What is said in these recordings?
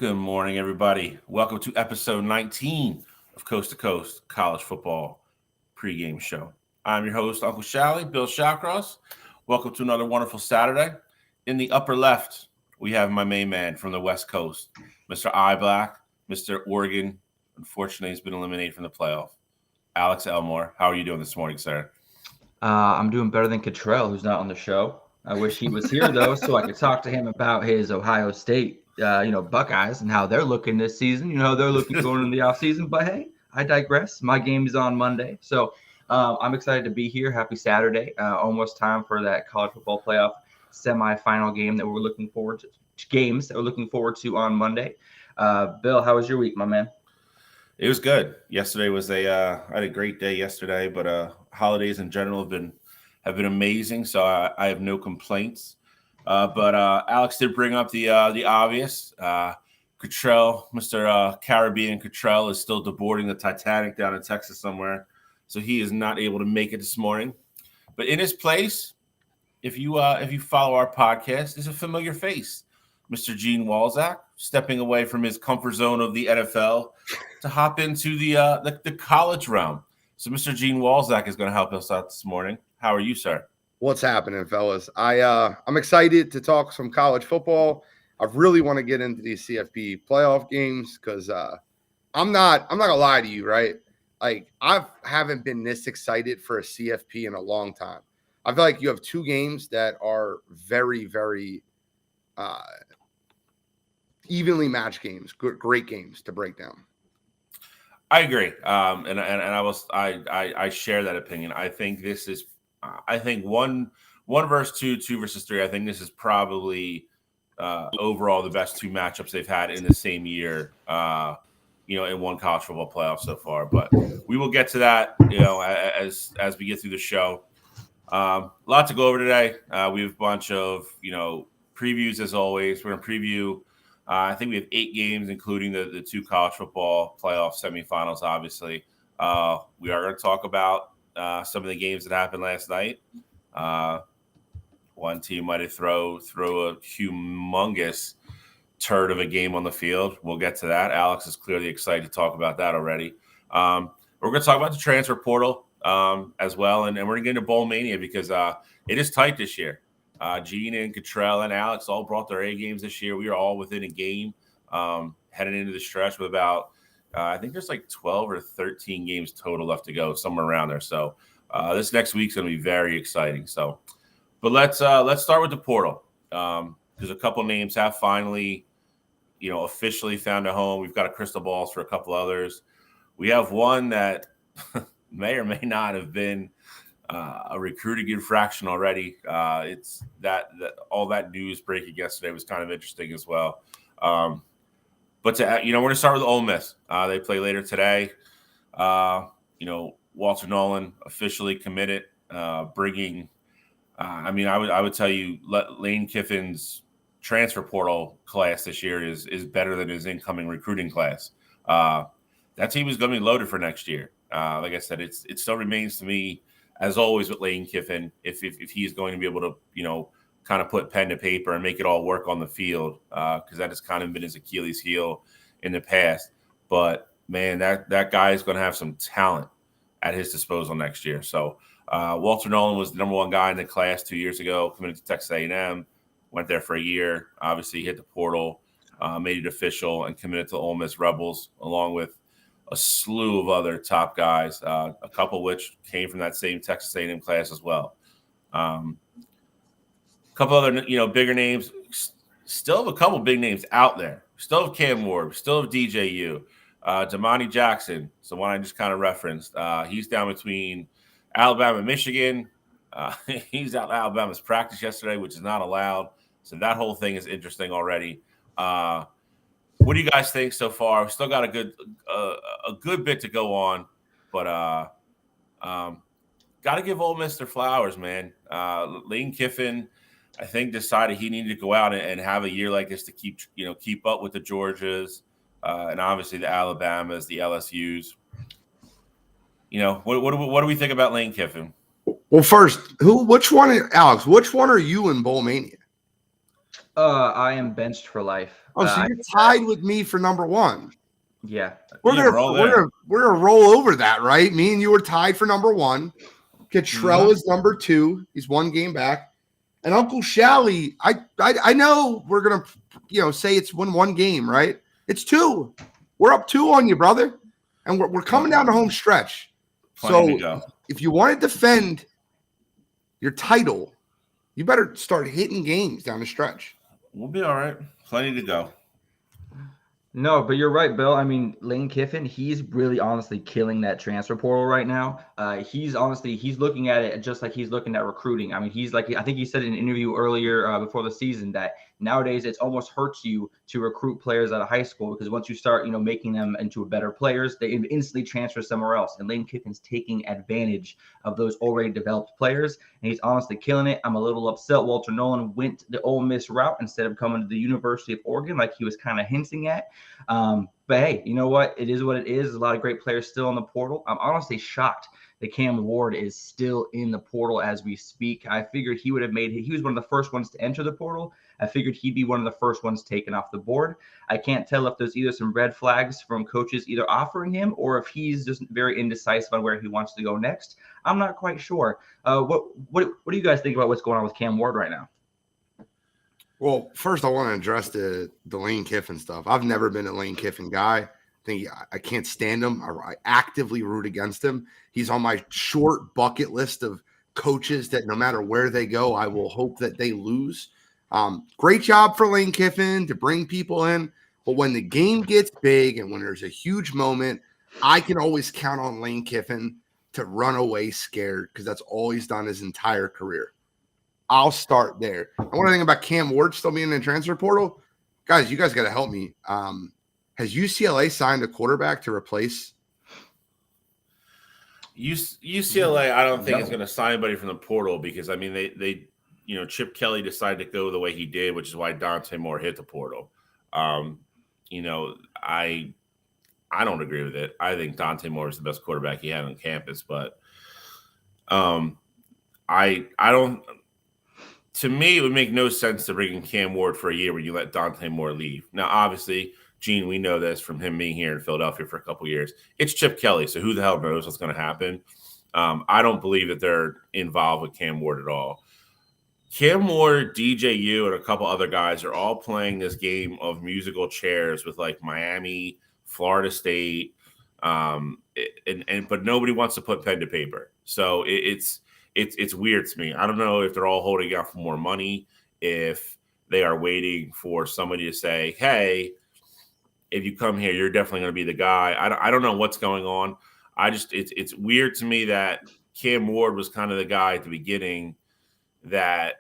Good morning, everybody. Welcome to episode 19 of Coast to Coast College Football Pregame Show. I'm your host, Uncle Shally, Bill Shawcross. Welcome to another wonderful Saturday. In the upper left, we have my main man from the West Coast, Mr. I Black, Mr. Oregon. Unfortunately, he's been eliminated from the playoff. Alex Elmore, how are you doing this morning, sir? I'm doing better than Cottrell, who's not on the show. I wish he was here, though, so I could talk to him about his Ohio State, Buckeyes and how they're looking this season. They're looking going into the offseason. But, hey, I digress. My game is on Monday. So I'm excited to be here. Happy Saturday. Almost time for that college football playoff semifinal game that we're looking forward to, games that we're looking forward to on Monday. Bill, how was your week, my man? It was good. Yesterday was I had a great day yesterday, but holidays in general have been amazing, so I have no complaints. But Alex did bring up the obvious. Cottrell, Mr. Caribbean Cottrell, is still deboarding the Titanic down in Texas somewhere, so he is not able to make it this morning. But in his place, if you follow our podcast, is a familiar face, Mr. Gene Walzak, stepping away from his comfort zone of the NFL to hop into the college realm. So Mr. Gene Walzak is going to help us out this morning. How are you, sir? What's happening, fellas? I'm excited to talk some college football. I really want to get into these CFP playoff games because I'm not gonna lie to you, right? Like I haven't been this excited for a CFP in a long time. I feel like you have two games that are very, very evenly matched games, great games to break down. I agree, and I share that opinion. I think this is, I think one versus two versus three. I think this is probably overall the best two matchups they've had in the same year. In one college football playoff so far. But we will get to that, as we get through the show. A lot to go over today. We have a bunch of previews as always. We're gonna preview. I think we have 8 games, including the 2 college football playoff semifinals, obviously. We are going to talk about some of the games that happened last night. One team might have throw a humongous turd of a game on the field. We'll get to that. Alex is clearly excited to talk about that already. We're going to talk about the transfer portal as well, and we're going to get into Bowl Mania because it is tight this year. Gene and Cottrell and Alex all brought their A games this year. We are all within a game heading into the stretch with about, I think there's like 12 or 13 games total left to go, somewhere around there. So this next week's going to be very exciting. So, but let's start with the portal. There's a couple names have finally, officially found a home. We've got a crystal balls for a couple others. We have one that may or may not have been a recruiting infraction already. It's that all that news breaking yesterday was kind of interesting as well. But we're going to start with Ole Miss. They play later today. Walter Nolan officially committed, bringing. I would tell you, Lane Kiffin's transfer portal class this year is better than his incoming recruiting class. That team is going to be loaded for next year. Like I said, it still remains to me, as always with Lane Kiffin, if he's going to be able to, kind of put pen to paper and make it all work on the field, because that has kind of been his Achilles heel in the past. But, man, that guy is going to have some talent at his disposal next year. So Walter Nolan was the number one guy in the class 2 years ago, committed to Texas A&M, went there for a year, obviously hit the portal, made it official, and committed to the Ole Miss Rebels, along with a slew of other top guys, a couple of which came from that same Texas A&M class as well. A couple other, bigger names. Still have a couple big names out there. Still have Cam Ward. Still have DJU. Damani Jackson, the one I just kind of referenced. He's down between Alabama and Michigan. He's out of Alabama's practice yesterday, which is not allowed. So that whole thing is interesting already. What do you guys think so far? We've still got a good bit to go on, but got to give Ole Miss their flowers, man. Lane Kiffin, I think, decided he needed to go out and have a year like this to keep up with the Georgias, and obviously the Alabamas, the LSUs. What do we think about Lane Kiffin? Well, first, Alex, which one are you in Bowl Mania? I am benched for life. Oh, so you're tied with me for number one. Yeah. We're gonna roll over that, right? Me and you were tied for number one. Cottrell is number two. He's one game back. And Uncle Shally, I know we're gonna say it's one game, right? It's two. We're up 2 on you, brother. And we're coming down the home stretch. Plenty to go. If you want to defend your title, you better start hitting games down the stretch. We'll be all right. Plenty to go. No, but you're right, Bill. I mean, Lane Kiffin, he's really honestly killing that transfer portal right now. He's looking at it just like he's looking at recruiting. I mean, I think he said in an interview earlier before the season that nowadays it almost hurts you to recruit players out of high school because once you start, making them into better players, they instantly transfer somewhere else. And Lane Kiffin's taking advantage of those already developed players, and he's honestly killing it. I'm a little upset Walter Nolan went the Ole Miss route instead of coming to the University of Oregon like he was kind of hinting at. But hey, you know what? It is what it is. There's a lot of great players still in the portal. I'm honestly shocked that Cam Ward is still in the portal as we speak. I figured he was one of the first ones to enter the portal. I figured he'd be one of the first ones taken off the board. I can't tell if there's either some red flags from coaches either offering him or if he's just very indecisive on where he wants to go next. I'm not quite sure. What do you guys think about what's going on with Cam Ward right now? Well, first I want to address the Lane Kiffin stuff. I've never been a Lane Kiffin guy. I can't stand him. I actively root against him. He's on my short bucket list of coaches that no matter where they go, I will hope that they lose. Great job for Lane Kiffin to bring people in. But when the game gets big and when there's a huge moment, I can always count on Lane Kiffin to run away scared because that's all he's done his entire career. I'll start there. I want to think about Cam Ward still being in the transfer portal. Guys, you guys got to help me. Has UCLA signed a quarterback to replace? UCLA, I don't think is going to sign anybody from the portal because, I mean, they Chip Kelly decided to go the way he did, which is why Dante Moore hit the portal. I don't agree with it. I think Dante Moore is the best quarterback he had on campus, but I don't. To me, it would make no sense to bring in Cam Ward for a year when you let Dante Moore leave. Now, obviously, Gene, we know this from him being here in Philadelphia for a couple of years. It's Chip Kelly, so who the hell knows what's going to happen? I don't believe that they're involved with Cam Ward at all. Cam Ward, DJU, and a couple other guys are all playing this game of musical chairs with like Miami, Florida State, but nobody wants to put pen to paper. So it's weird to me. I don't know if they're all holding out for more money, if they are waiting for somebody to say, hey, if you come here, you're definitely going to be the guy. I don't know what's going on. It's weird to me that Cam Ward was kind of the guy at the beginning that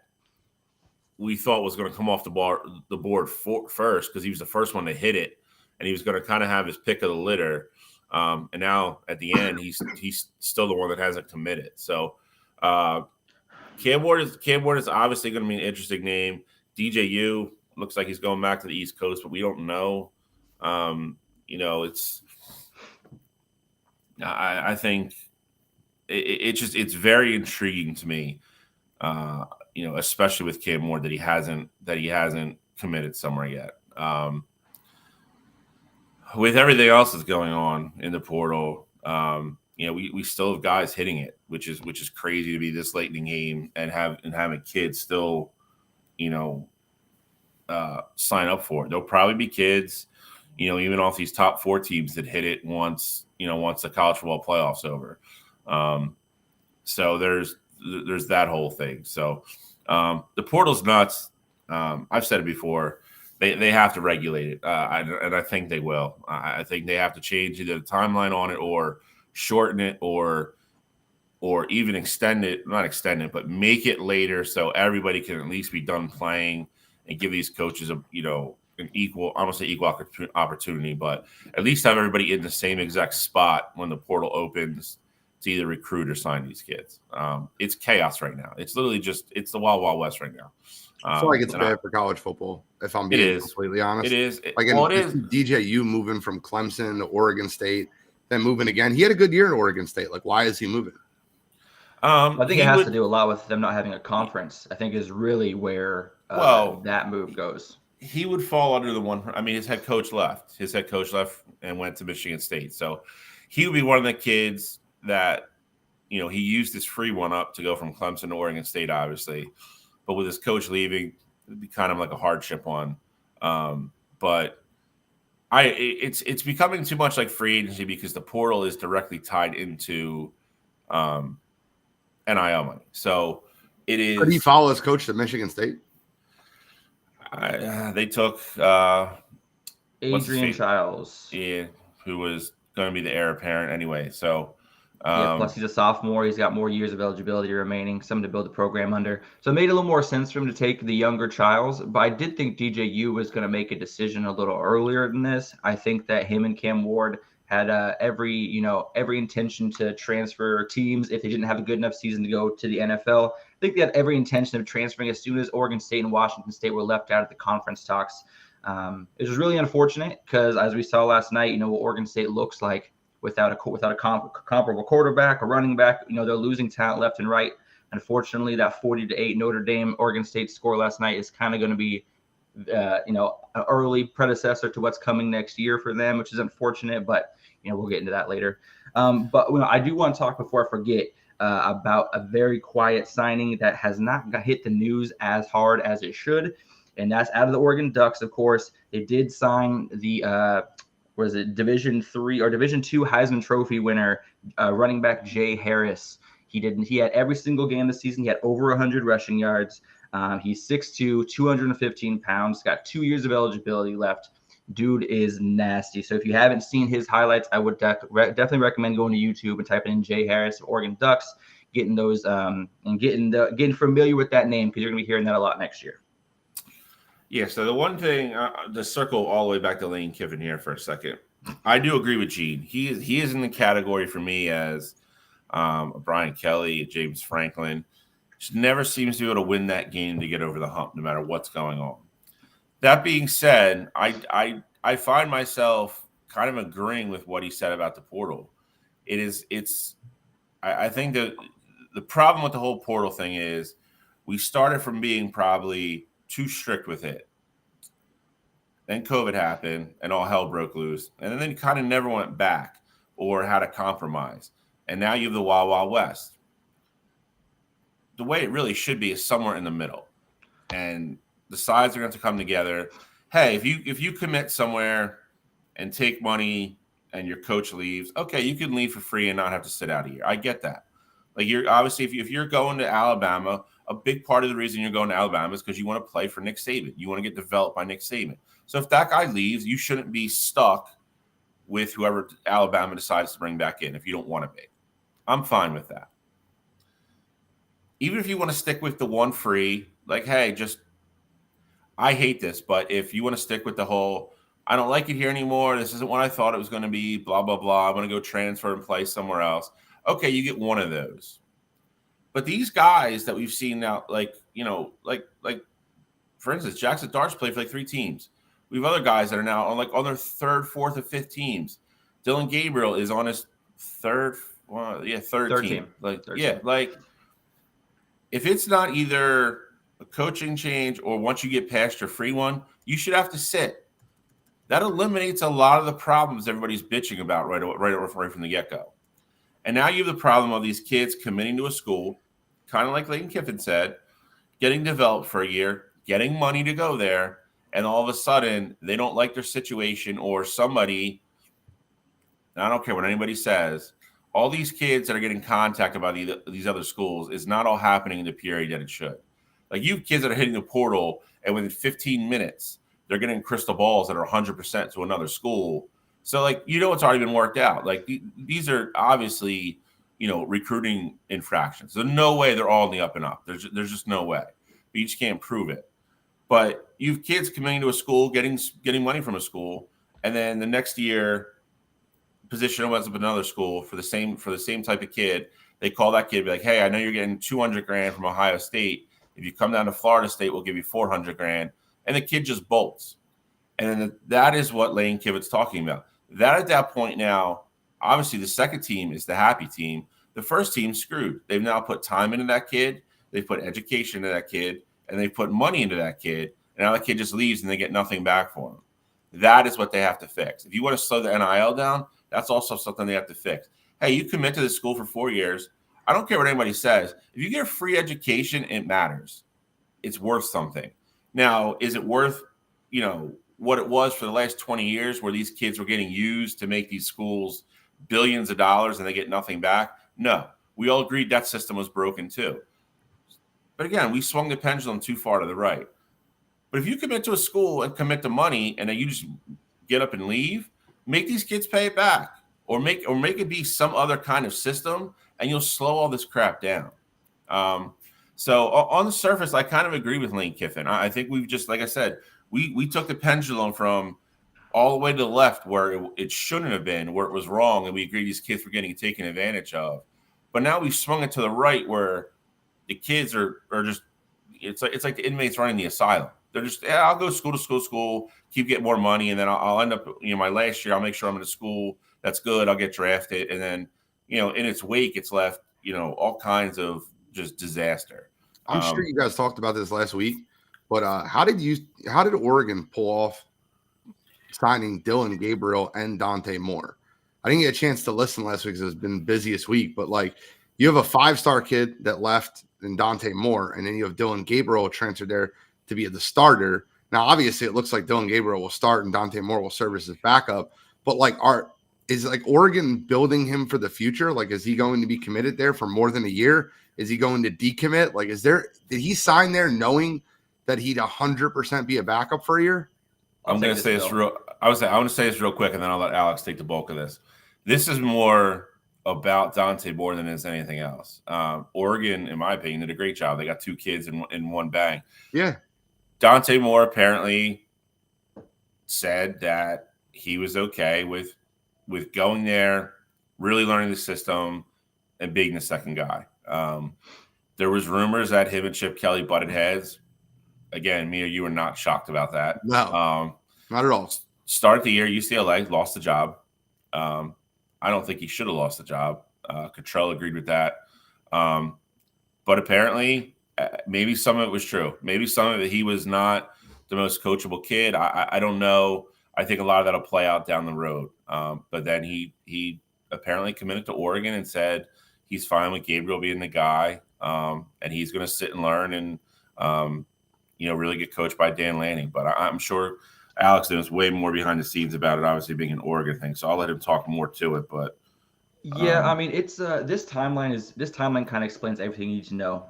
we thought was going to come off the board first because he was the first one to hit it, and he was going to kind of have his pick of the litter. And now at the end, he's still the one that hasn't committed. So Cam Ward is obviously going to be an interesting name. DJU looks like he's going back to the East Coast, but we don't know. I think it's very intriguing to me. Especially with Cam Ward that he hasn't committed somewhere yet. With everything else that's going on in the portal, we still have guys hitting it, which is crazy to be this late in the game and having kids still, sign up for it. There'll probably be kids, even off these top 4 teams that hit it once the college football playoffs over. So there's that whole thing. So the portal's nuts. I've said it before. They have to regulate it, and I think they will. I think they have to change either the timeline on it or shorten it or even extend it. Not extend it, but make it later so everybody can at least be done playing and give these coaches an equal, I won't say equal opportunity, but at least have everybody in the same exact spot when the portal opens to either recruit or sign these kids. It's chaos right now. It's literally it's the wild, wild west right now. I feel like it's bad for college football, if I'm being completely honest. It is. It is. DJU moving from Clemson to Oregon State, then moving again. He had a good year at Oregon State. Like, why is he moving? I think it He has to would do a lot with them not having a conference. I think is really where well. that move goes. He would fall under the one. I mean, his head coach left. His head coach left and went to Michigan State. So he would be one of the kids that, he used his free one up to go from Clemson to Oregon State, obviously. But with his coach leaving, it'd be kind of like a hardship one. But it's becoming too much like free agency because the portal is directly tied into NIL money. So it is. Could he follow his coach to Michigan State? They took Adrian Childs. Yeah, who was going to be the heir apparent anyway. So, plus he's a sophomore. He's got more years of eligibility remaining, something to build the program under. So it made a little more sense for him to take the younger Childs. But I did think DJU was going to make a decision a little earlier than this. I think that him and Cam Ward had every intention to transfer teams if they didn't have a good enough season to go to the NFL. I think they had every intention of transferring as soon as Oregon State and Washington State were left out of the conference talks. It was really unfortunate because, as we saw last night, what Oregon State looks like without a comparable quarterback, a running back. They're losing talent left and right. Unfortunately, that 40-8 Notre Dame Oregon State score last night is kind of going to be, an early predecessor to what's coming next year for them, which is unfortunate. But we'll get into that later. But I do want to talk before I forget about a very quiet signing that has not hit the news as hard as it should. And that's out of the Oregon Ducks, of course. They did sign the Division III or Division II Heisman Trophy winner, running back Jay Harris. He had every single game this season. He had over 100 rushing yards. He's 6'2", 215 pounds. Got 2 years of eligibility left. Dude is nasty. So if you haven't seen his highlights, I would definitely recommend going to YouTube and typing in Jay Harris Oregon Ducks, getting those and getting familiar with that name because you're gonna be hearing that a lot next year. Yeah, so the one thing, to circle all the way back to Lane Kiffin here for a second, I do agree with Gene. He is in the category for me as Brian Kelly, James Franklin. Just never seems to be able to win that game to get over the hump, no matter what's going on. That being said, I find myself kind of agreeing with what he said about the portal. I think that the problem with the whole portal thing is we started from being probably too strict with it. Then COVID happened and all hell broke loose. And then kind of never went back or had a compromise. And now you have the Wild Wild West. The way it really should be is somewhere in the middle. And the sides are going to have to come together. Hey, if you commit somewhere and take money and your coach leaves, okay, you can leave for free and not have to sit out a year. I get that. Like, you're obviously, if you're going to Alabama, a big part of the reason you're going to Alabama is because you want to play for Nick Saban. You want to get developed by Nick Saban. So if that guy leaves, you shouldn't be stuck with whoever Alabama decides to bring back in if you don't want to be. I'm fine with that. Even if you want to stick with the one free, like, hey, I hate this, but if you want to stick with the whole, I don't like it here anymore, this isn't what I thought it was going to be, blah, blah, blah, I'm going to go transfer and play somewhere else. Okay, you get one of those. But these guys that we've seen now, like for instance, Jackson Darts played for like 3 teams. We have other guys that are now on their 3rd, 4th, or 5th teams. Dylan Gabriel is on his third team. If it's not either a coaching change or once you get past your free one, you should have to sit. That eliminates a lot of the problems everybody's bitching about right from the get-go. And now you have the problem of these kids committing to a school, kind of like Lane Kiffin said, getting developed for a year, getting money to go there, and all of a sudden they don't like their situation or somebody, and I don't care what anybody says, all these kids that are getting contacted by these other schools is not all happening in the period that it should. Like, you have kids that are hitting the portal, and within 15 minutes, they're getting crystal balls that are 100% to another school. So, it's already been worked out. Like, these are obviously, recruiting infractions. There's no way they're all in the up and up. There's just no way. You just can't prove it. But you have kids coming to a school, getting money from a school, and then the next year, position opens up another school for the same type of kid. They call that kid, be like, hey, I know you're getting $200,000 from Ohio State. If you come down to Florida State, we'll give you $400,000. And the kid just bolts. And then that is what Lane Kiffin's talking about. That at that point now, obviously the second team is the happy team, the first team's screwed. They've now put time into that kid, they've put education into that kid, and they've put money into that kid, and now the kid just leaves and they get nothing back for him. That is what they have to fix. If you want to slow the NIL down, that's also something they have to fix. Hey, you commit to this school for 4 years. I don't care what anybody says. If you get a free education, it matters. It's worth something. Now, is it worth, what it was for the last 20 years where these kids were getting used to make these schools billions of dollars and they get nothing back? No. We all agreed that system was broken too. But again, we swung the pendulum too far to the right. But if you commit to a school and commit to money and then you just get up and leave, make these kids pay it back or make it be some other kind of system, and you'll slow all this crap down. So on the surface, I kind of agree with Lane Kiffin. I think we've just, like I said, we took the pendulum from all the way to the left where it shouldn't have been, where it was wrong, and we agreed these kids were getting taken advantage of. But now we've swung it to the right where the kids are just it's like the inmates running the asylum. They're just, I'll go school to school, keep getting more money, and then I'll end up, my last year, I'll make sure I'm in a school that's good, I'll get drafted, and then, in its wake, it's left, all kinds of just disaster. I'm sure you guys talked about this last week, but how did Oregon pull off signing Dillon Gabriel and Dante Moore? I didn't get a chance to listen last week because it's been the busiest week, but you have a 5-star kid that left in Dante Moore, and then you have Dillon Gabriel transferred there to be the starter. Now, obviously, it looks like Dillon Gabriel will start and Dante Moore will serve as his backup, but is Oregon building him for the future? Is he going to be committed there for more than a year? Is he going to decommit? Did he sign there knowing that he'd 100% be a backup for a year? I'm going to say this I want to say this real quick, and then I'll let Alex take the bulk of this. This is more about Dante Moore than it is anything else. Oregon, in my opinion, did a great job. They got 2 kids in one bang. Yeah. Dante Moore apparently said that he was okay with going there, really learning the system, and being the second guy. There was rumors that him and Chip Kelly butted heads. Again, Mia, you were not shocked about that. No, not at all. Start the year, UCLA lost the job. I don't think he should have lost the job. Cottrell agreed with that. But apparently, maybe some of it was true. Maybe some of it, he was not the most coachable kid. I don't know. I think a lot of that will play out down the road. But then he apparently committed to Oregon and said he's fine with Gabriel being the guy, and he's going to sit and learn and really get coached by Dan Lanning. But I'm sure Alex knows way more behind the scenes about it, obviously being an Oregon thing. So I'll let him talk more to it. But yeah, I mean, it's this timeline kind of explains everything you need to know.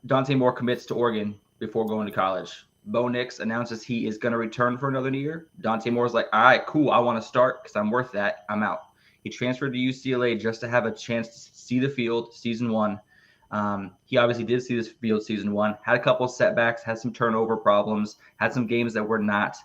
Dante Moore commits to Oregon before going to college. Bo Nix announces he is going to return for another year. Dante Moore's like, all right, cool, I want to start because I'm worth that. I'm out. He transferred to UCLA just to have a chance to see the field season 1. He obviously did see this field season 1, had a couple of setbacks, had some turnover problems, had some games that were not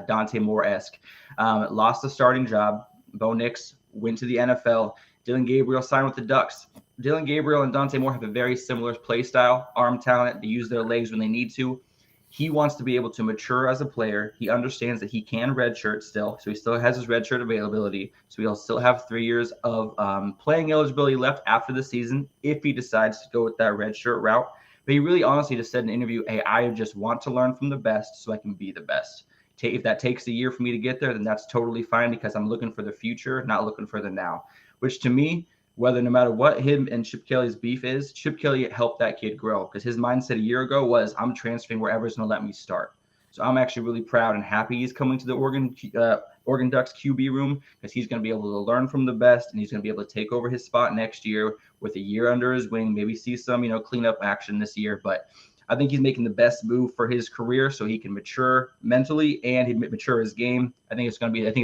Dante Moore-esque. Lost the starting job. Bo Nix went to the NFL. Dillon Gabriel signed with the Ducks. Dillon Gabriel and Dante Moore have a very similar play style, arm talent. They use their legs when they need to. He wants to be able to mature as a player. He understands that he can redshirt still, so he still has his redshirt availability. So he'll still have 3 years of playing eligibility left after the season if he decides to go with that redshirt route. But he really honestly just said in an interview, hey, I just want to learn from the best so I can be the best. If that takes a year for me to get there, then that's totally fine because I'm looking for the future, not looking for the now. Which to me, no matter what him and Chip Kelly's beef is, Chip Kelly helped that kid grow because his mindset a year ago was, I'm transferring wherever's going to let me start. So I'm actually really proud and happy he's coming to the Oregon Ducks QB room because he's going to be able to learn from the best and he's going to be able to take over his spot next year with a year under his wing, maybe see some, cleanup action this year. But I think he's making the best move for his career so he can mature mentally and he mature his game. I think it's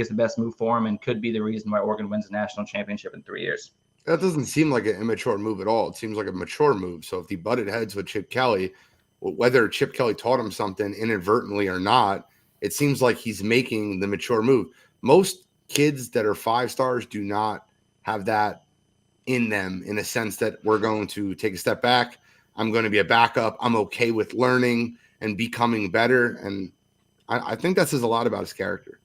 the best move for him and could be the reason why Oregon wins the national championship in 3 years. That doesn't seem like an immature move at all. It seems like a mature move. So if he butted heads with Chip Kelly, whether Chip Kelly taught him something inadvertently or not, it seems like he's making the mature move. Most kids that are 5 stars do not have that in them in a sense that we're going to take a step back. I'm going to be a backup. I'm okay with learning and becoming better. And I think that says a lot about his character.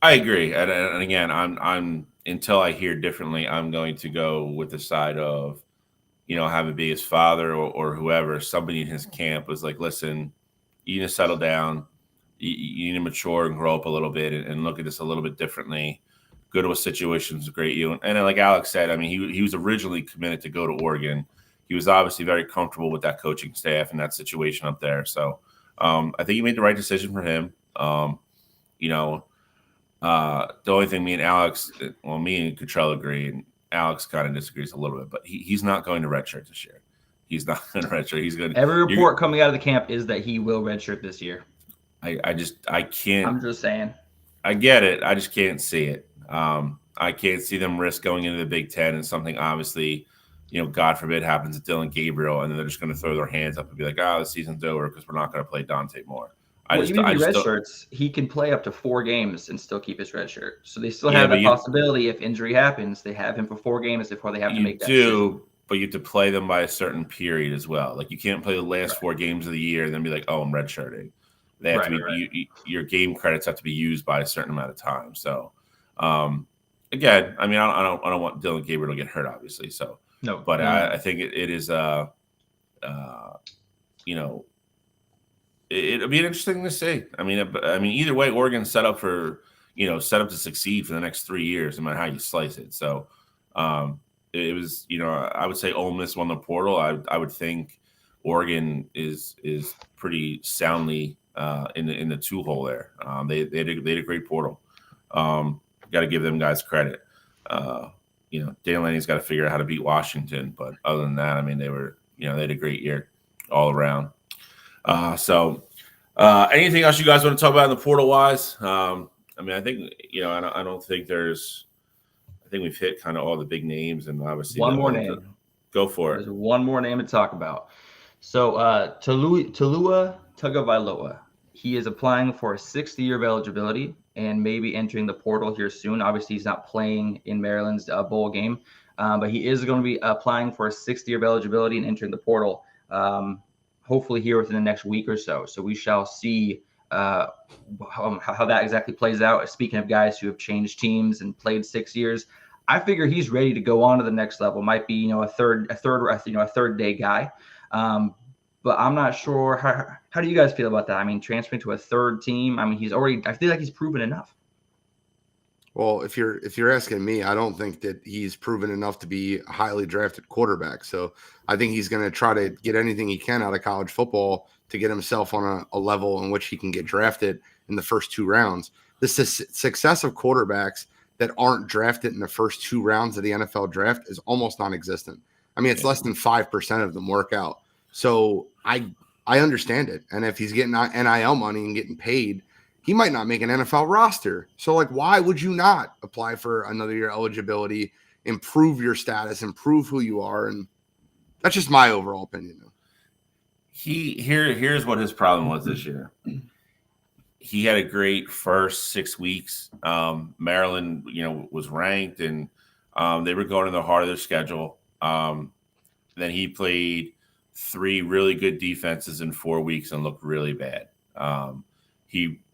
I agree. And again, I'm until I hear differently, I'm going to go with the side of, have it be his father or whoever, somebody in his camp was like, listen, you need to settle down. You need to mature and grow up a little bit and look at this a little bit differently. Go to a situation to great you. And then, like Alex said, I mean, he was originally committed to go to Oregon. He was obviously very comfortable with that coaching staff and that situation up there. So I think he made the right decision for him. The only thing me and Cottrell agree, and Alex kind of disagrees a little bit, but he's not going to redshirt this year. He's not going to redshirt. He's going. Every report coming out of the camp is that he will redshirt this year. I can't. I'm just saying. I get it. I just can't see it. I can't see them risk going into the Big Ten and something obviously, God forbid happens to Dylan Gabriel, and then they're just going to throw their hands up and be like, the season's over because we're not going to play Dante Moore. Even red shirts, he can play up to 4 games and still keep his red shirt. So they still have the possibility if injury happens, they have him for 4 games before they have to make that decision. But you have to play them by a certain period as well. Like you can't play the last 4 games of the year and then be like, I'm redshirting. They have to be your game credits have to be used by a certain amount of time. So again, I mean, I don't want Dylan Gabriel to get hurt, obviously. So no, but I think it is it'll be interesting to see. I mean, either way, Oregon's set up to succeed for the next 3 years, no matter how you slice it. So, it was, I would say Ole Miss won the portal. I would think Oregon is pretty soundly in the 2 hole there. They had a great portal. Got to give them guys credit. Dan Lanny's got to figure out how to beat Washington, but other than that, I mean, they had a great year all around. Anything else you guys want to talk about in the portal wise? I think, I don't think I think we've hit kind of all the big names and obviously one more name. Go for it. There's one more name to talk about. So, Talua Tagovailoa, he is applying for a 6th year of eligibility and maybe entering the portal here soon. Obviously, he's not playing in Maryland's bowl game, but he is going to be applying for a 6th year of eligibility and entering the portal. Hopefully here within the next week or so. So we shall see how that exactly plays out. Speaking of guys who have changed teams and played 6 years, I figure he's ready to go on to the next level. Might be a third day guy, but I'm not sure. How do you guys feel about that? I mean, transferring to a 3rd team. I mean, I feel like he's proven enough. Well, if you're asking me, I don't think that he's proven enough to be a highly drafted quarterback. So I think he's going to try to get anything he can out of college football to get himself on a level in which he can get drafted in the first 2 rounds. The success of quarterbacks that aren't drafted in the first 2 rounds of the NFL draft is almost non-existent. I mean, it's less than 5% of them work out. So I understand it. And if he's getting NIL money and getting paid, he might not make an NFL roster. So, why would you not apply for another year eligibility, improve your status, improve who you are? And that's just my overall opinion. Here's what his problem was this year. He had a great first 6 weeks. Maryland, was ranked, and they were going to the heart of their schedule. Then he played 3 really good defenses in 4 weeks and looked really bad.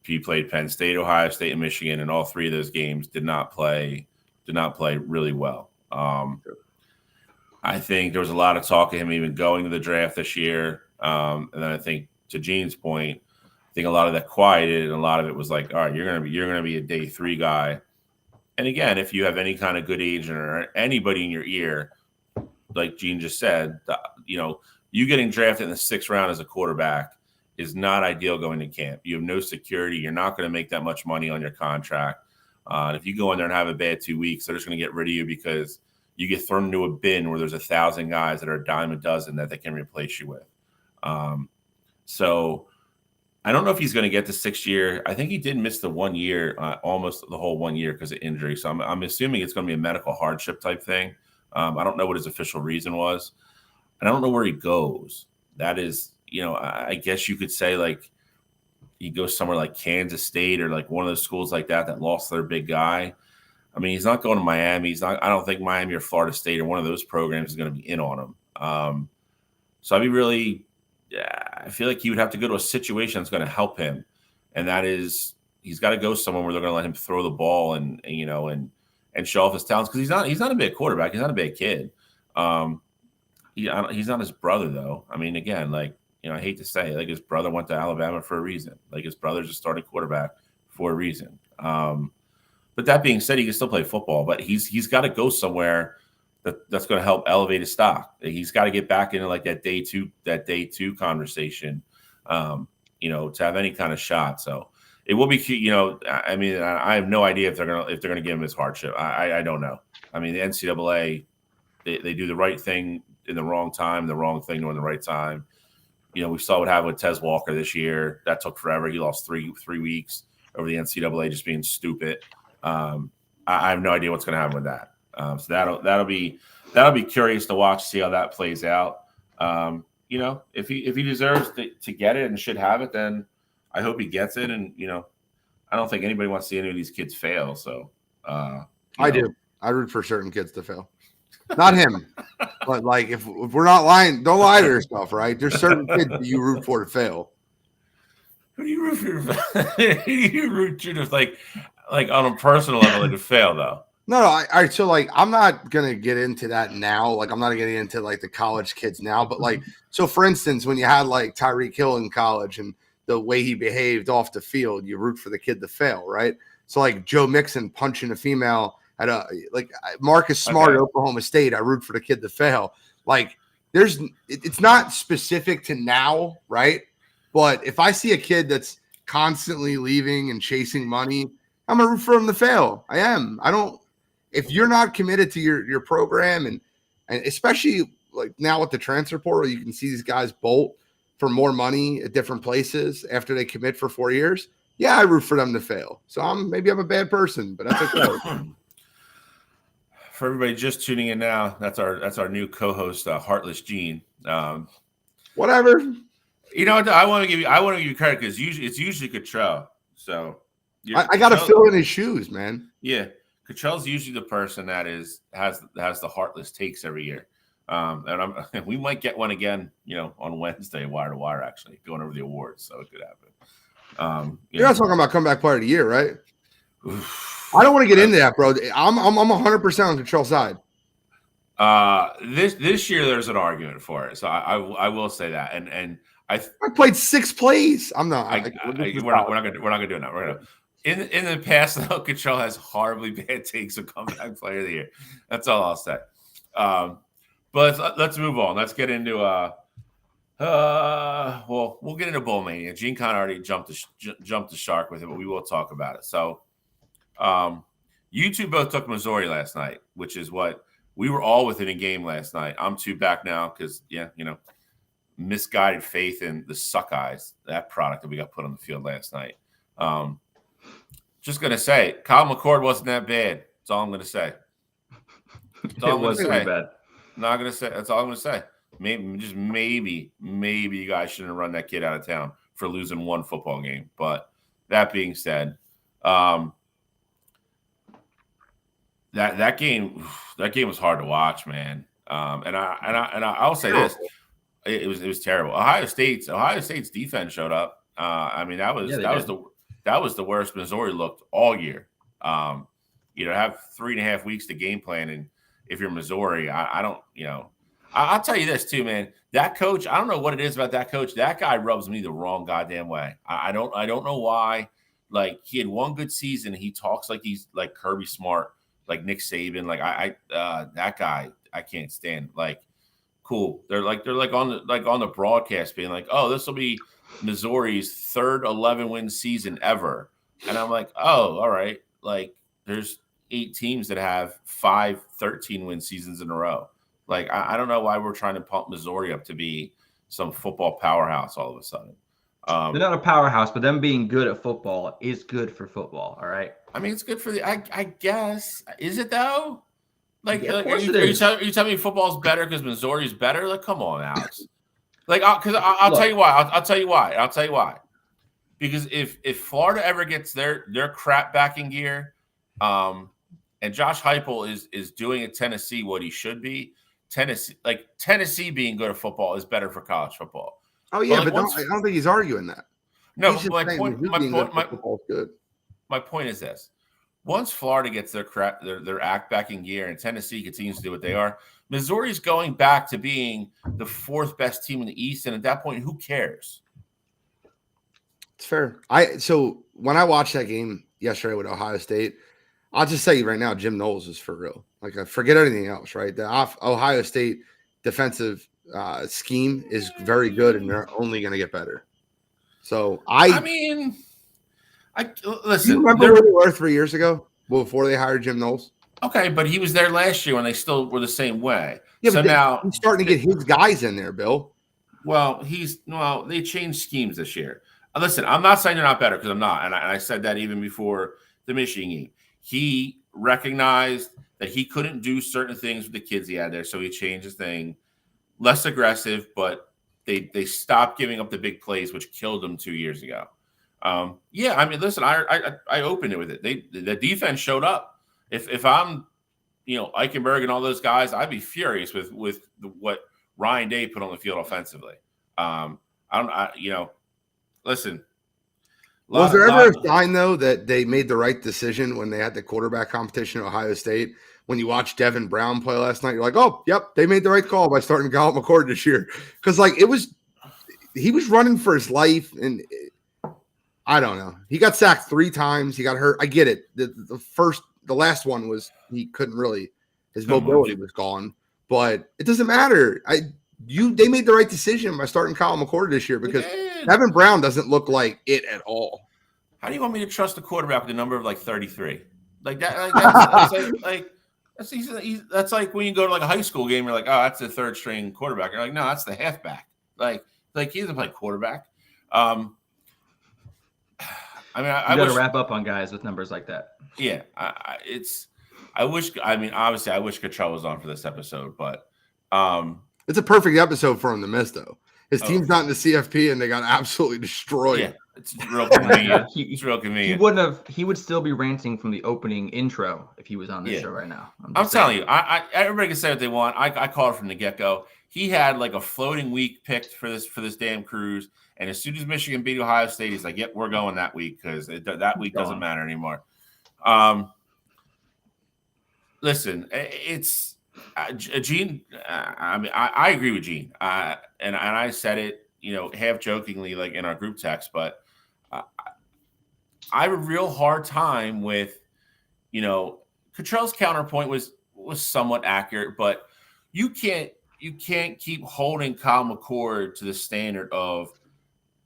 He played Penn State, Ohio State, and Michigan, and all 3 of those games did not play really well. I think there was a lot of talk of him even going to the draft this year. And then I think, to Gene's point, I think a lot of that quieted, and a lot of it was like, all right, you're gonna be a day 3 guy. And again, if you have any kind of good agent or anybody in your ear, like Gene just said, you getting drafted in the 6th round as a quarterback is not ideal going to camp. You have no security. You're not going to make that much money on your contract. And if you go in there and have a bad 2 weeks, they're just going to get rid of you because you get thrown into a bin where there's 1,000 guys that are a dime a dozen that they can replace you with. So I don't know if he's going to get the 6th year. I think he did miss the 1 year, almost the whole 1 year because of injury. So I'm assuming it's going to be a medical hardship type thing. I don't know what his official reason was. And I don't know where he goes. That is, I guess you could say he goes somewhere like Kansas State or one of those schools like that lost their big guy. I mean, he's not going to Miami. I don't think Miami or Florida State or one of those programs is going to be in on him. So I feel like he would have to go to a situation that's going to help him. And that is, he's got to go somewhere where they're going to let him throw the ball and and show off his talents, because he's not a bad quarterback. He's not a bad kid. He's not his brother though. I mean, again, like, I hate to say it, like, his brother went to Alabama for a reason. Like, his brother's a starting quarterback for a reason. But that being said, he can still play football, but he's got to go somewhere that's going to help elevate his stock. He's got to get back into like that day two conversation, to have any kind of shot. So it will be cute. I mean, I have no idea if they're gonna give him his hardship. I don't know. I mean, the NCAA, they do the right thing in the wrong time, the wrong thing during the right time. We saw what happened with Tez Walker this year. That took forever. He lost three weeks over the NCAA just being stupid. I have no idea what's going to happen with that. So that'll be curious to watch, see how that plays out. If he deserves to get it and should have it, then I hope he gets it. And I don't think anybody wants to see any of these kids fail. So I do. I root for certain kids to fail. Not him, but like if we're not lying, don't lie to yourself, right? There's certain kids that you root for to fail. Who do you root for? Who do you root to like on a personal level to fail though? No. All right. So like, I'm not gonna get into that now. Like, I'm not getting into like the college kids now. But like, so for instance, when you had like Tyreek Hill in college and the way he behaved off the field, you root for the kid to fail, right? So like Joe Mixon punching a female at Marcus Smart at Oklahoma State, I root for the kid to fail. Like, it's not specific to now, right? But if I see a kid that's constantly leaving and chasing money, I'm gonna root for him to fail. I am. I don't. If you're not committed to your program, and especially like now with the transfer portal, you can see these guys bolt for more money at different places after they commit for 4 years. Yeah, I root for them to fail. So maybe I'm a bad person, but that's okay. For everybody just tuning in now, that's our new co-host, Heartless Gene. Whatever. I want to give you credit because it's usually Cottrell. So I got to fill in his shoes, man. Yeah, Cottrell's usually the person that has the heartless takes every year. And we might get one again, on Wednesday, wire to wire, actually going over the awards. So it could happen. You're not talking about comeback player of the year, right? I don't want to get into that, bro. I'm 100% on Cottrell's side. This year there's an argument for it, so I will say that. And I played 6 plays. I'm not. We're not gonna do it now. We're gonna. In the past, though, Cottrell has horribly bad takes of comeback player of the year. That's all I'll say. But let's move on. Let's get into we'll get into Bowl Mania. Gene Con already jumped the shark with it, but we will talk about it. So, you two both took Missouri last night, which is what we were all within a game last night. I'm 2 back now because misguided faith in the Suck Eyes, that product that we got put on the field last night. Just gonna say, Kyle McCord wasn't that bad. That's all I'm gonna say. That's all I'm gonna say. Bad. Not gonna say. That's all I'm gonna say. Maybe you guys shouldn't have run that kid out of town for losing 1 football game. But that being said, that game was hard to watch, man. And I'll say this: it was terrible. Ohio State's defense showed up. I mean, that was the worst Missouri looked all year. Have 3.5 weeks to game plan, and if you're Missouri, I don't. I'll tell you this too, man. That coach, I don't know what it is about that coach. That guy rubs me the wrong goddamn way. I don't know why. Like, he had 1 good season. He talks like he's like Kirby Smart, like Nick Saban. Like that guy, I can't stand. Like, cool. They're like on the broadcast being like, oh, this will be Missouri's 3rd 11-win season ever. And I'm like, oh, all right. Like, there's 8 teams that have 5 13-win seasons in a row. Like, I don't know why we're trying to pump Missouri up to be some football powerhouse all of a sudden. They're not a powerhouse, but them being good at football is good for football. All right. I mean, it's good for I guess. Is it though? Like, yeah, are you telling me football's better because Missouri's better? Like, come on, Alex. Like, because I'll tell you why. I'll tell you why. Because if Florida ever gets their crap back in gear, and Josh Heupel is doing at Tennessee what he should be, Tennessee being good at football is better for college football. Oh yeah, but I don't think he's arguing that. No, my point is this: once Florida gets their act back in gear and Tennessee continues to do what they are, Missouri's going back to being the fourth best team in the East, and at that point, who cares? It's fair. So when I watched that game yesterday with Ohio State, I'll just tell you right now, Jim Knowles is for real. Like, forget anything else, right? The Ohio State defensive scheme is very good, and they're only going to get better. So listen. Do you remember where they were 3 years ago before they hired Jim Knowles? Okay, but he was there last year when they still were the same way. Yeah, so now he's starting to get his guys in there, Bill. Well, they changed schemes this year. Listen, I'm not saying they're not better because I'm not, and I said that even before the Michigan game. He recognized that he couldn't do certain things with the kids he had there, so he changed his thing. Less aggressive, but they stopped giving up the big plays, which killed them 2 years ago. Listen, I opened it with it. The defense showed up. If I'm, Eichenberg and all those guys, I'd be furious with what Ryan Day put on the field offensively. Listen. Was there ever a sign, though, that they made the right decision when they had the quarterback competition at Ohio State? When you watch Devin Brown play last night, you're like, oh, yep, they made the right call by starting Kyle McCord this year. Because, he was running for his life, and I don't know. He got sacked 3 times. He got hurt. I get it. The last one was he couldn't really, his mobility was gone. But it doesn't matter. They made the right decision by starting Kyle McCord this year because Devin Brown doesn't look like it at all. How do you want me to trust a quarterback with a number of 33? Like that? That's like when you go to a high school game. You're like, oh, that's the third string quarterback. You're like, no, that's the halfback. Like he doesn't play quarterback. I got to wrap up on guys with numbers like that. Yeah, I wish Cottrell was on for this episode, but it's a perfect episode for him to miss, though. His team's not in the CFP, and they got absolutely destroyed. Yeah, it's real convenient. It's real convenient. He would still be ranting from the opening intro if he was on this show right now. I'm telling you, everybody can say what they want. I called it from the get-go. He had a floating week picked for this damn cruise, and as soon as Michigan beat Ohio State, he's like, "Yep, we're going that week because that week doesn't matter anymore." Listen, it's Gene. I agree with Gene, and I said it, half jokingly, in our group text, but I have a real hard time with, Cottrell's counterpoint was somewhat accurate, but you can't keep holding Kyle McCord to the standard of,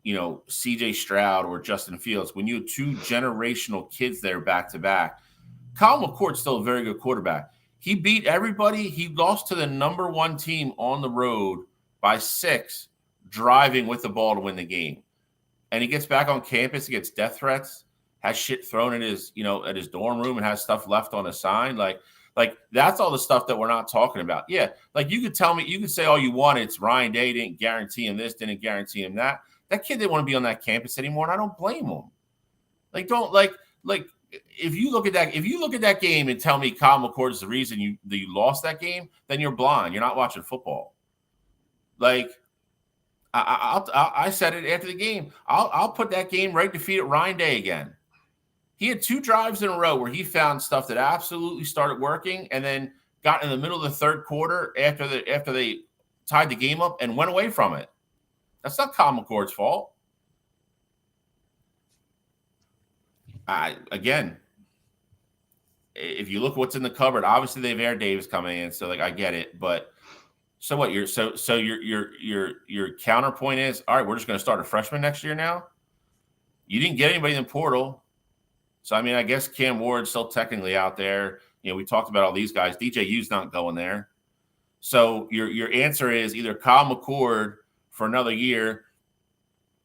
CJ Stroud or Justin Fields when you have 2 generational kids there back to back. Kyle McCord's still a very good quarterback. He beat everybody. He lost to the number 1 team on the road by 6, driving with the ball to win the game. And he gets back on campus, he gets death threats, has shit thrown at his dorm room, and has stuff left on a sign. Like that's all the stuff that we're not talking about. Yeah, you could tell me, you could say all you want. It's Ryan Day didn't guarantee him this, didn't guarantee him that. That kid didn't want to be on that campus anymore, and I don't blame him. If you look at that game and tell me Kyle McCord is the reason you lost that game, then you're blind. You're not watching football. I said it after the game. I'll put that game right to feet at Ryan Day again. He had 2 drives in a row where he found stuff that absolutely started working, and then got in the middle of the third quarter after they tied the game up and went away from it. That's not Kyle McCord's fault. Again, if you look what's in the cupboard, obviously they have Air Davis coming in, so I get it. But so what? Your counterpoint is, all right, we're just going to start a freshman next year now. You didn't get anybody in the portal, so I guess Cam Ward's still technically out there. We talked about all these guys. DJU's not going there. So your answer is either Kyle McCord for another year.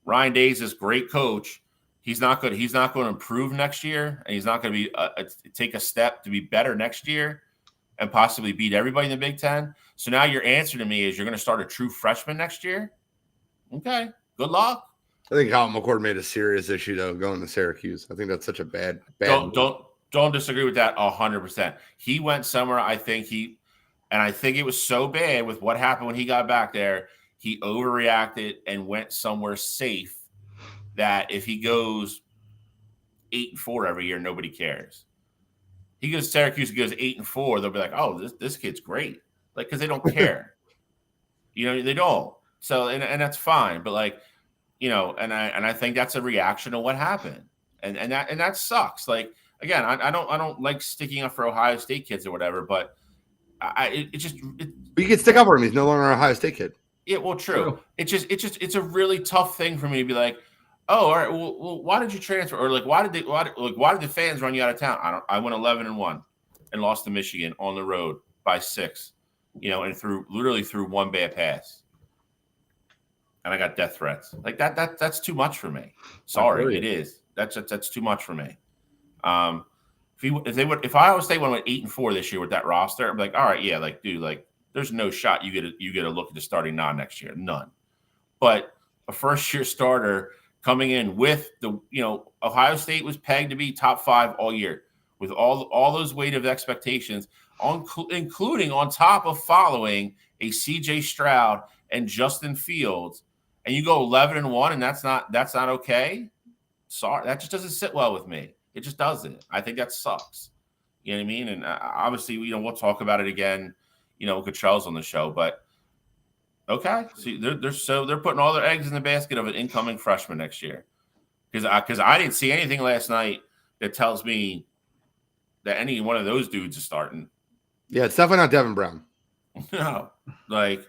Ryan Day's this great coach. He's not going to improve next year, and he's not going to be take a step to be better next year and possibly beat everybody in the Big Ten. So now your answer to me is you're going to start a true freshman next year? Okay, good luck. I think Kyle McCord made a serious issue, though, going to Syracuse. I think that's such a bad Don't disagree with that 100%. He went somewhere, I think it was so bad with what happened when he got back there, he overreacted and went somewhere safe that if he goes 8-4 every year, nobody cares. He goes Syracuse, he goes 8-4. They'll be like, oh, this kid's great. Like, because they don't care. They don't. So and that's fine. But like, and I think that's a reaction to what happened. And that sucks. Like, again, I don't like sticking up for Ohio State kids or whatever, but but you can stick up for him. He's no longer an Ohio State kid. Yeah, well, true. It's a really tough thing for me to be like, oh, all right, well, why did you transfer? Or like, why did the fans run you out of town? I went 11-1 and lost to Michigan on the road by 6, and through one bad pass. And I got death threats. Like that's too much for me. Sorry, it is. That's too much for me. If Iowa State went 8-4 this year with that roster, I'm like, all right, yeah, like, dude, like, there's no shot you get a look at the starting nine next year, none. But a first year starter coming in with Ohio State was pegged to be top 5 all year with all those weight of expectations, including on top of following a C.J. Stroud and Justin Fields, and you go 11-1, and that's not okay. Sorry, that just doesn't sit well with me. It just doesn't. I think that sucks. You know what I mean? And obviously, we'll talk about it again. Cottrell's on the show, but okay. See, they're putting all their eggs in the basket of an incoming freshman next year. Because I didn't see anything last night that tells me that any one of those dudes is starting. Yeah, it's definitely not Devin Brown. No, like,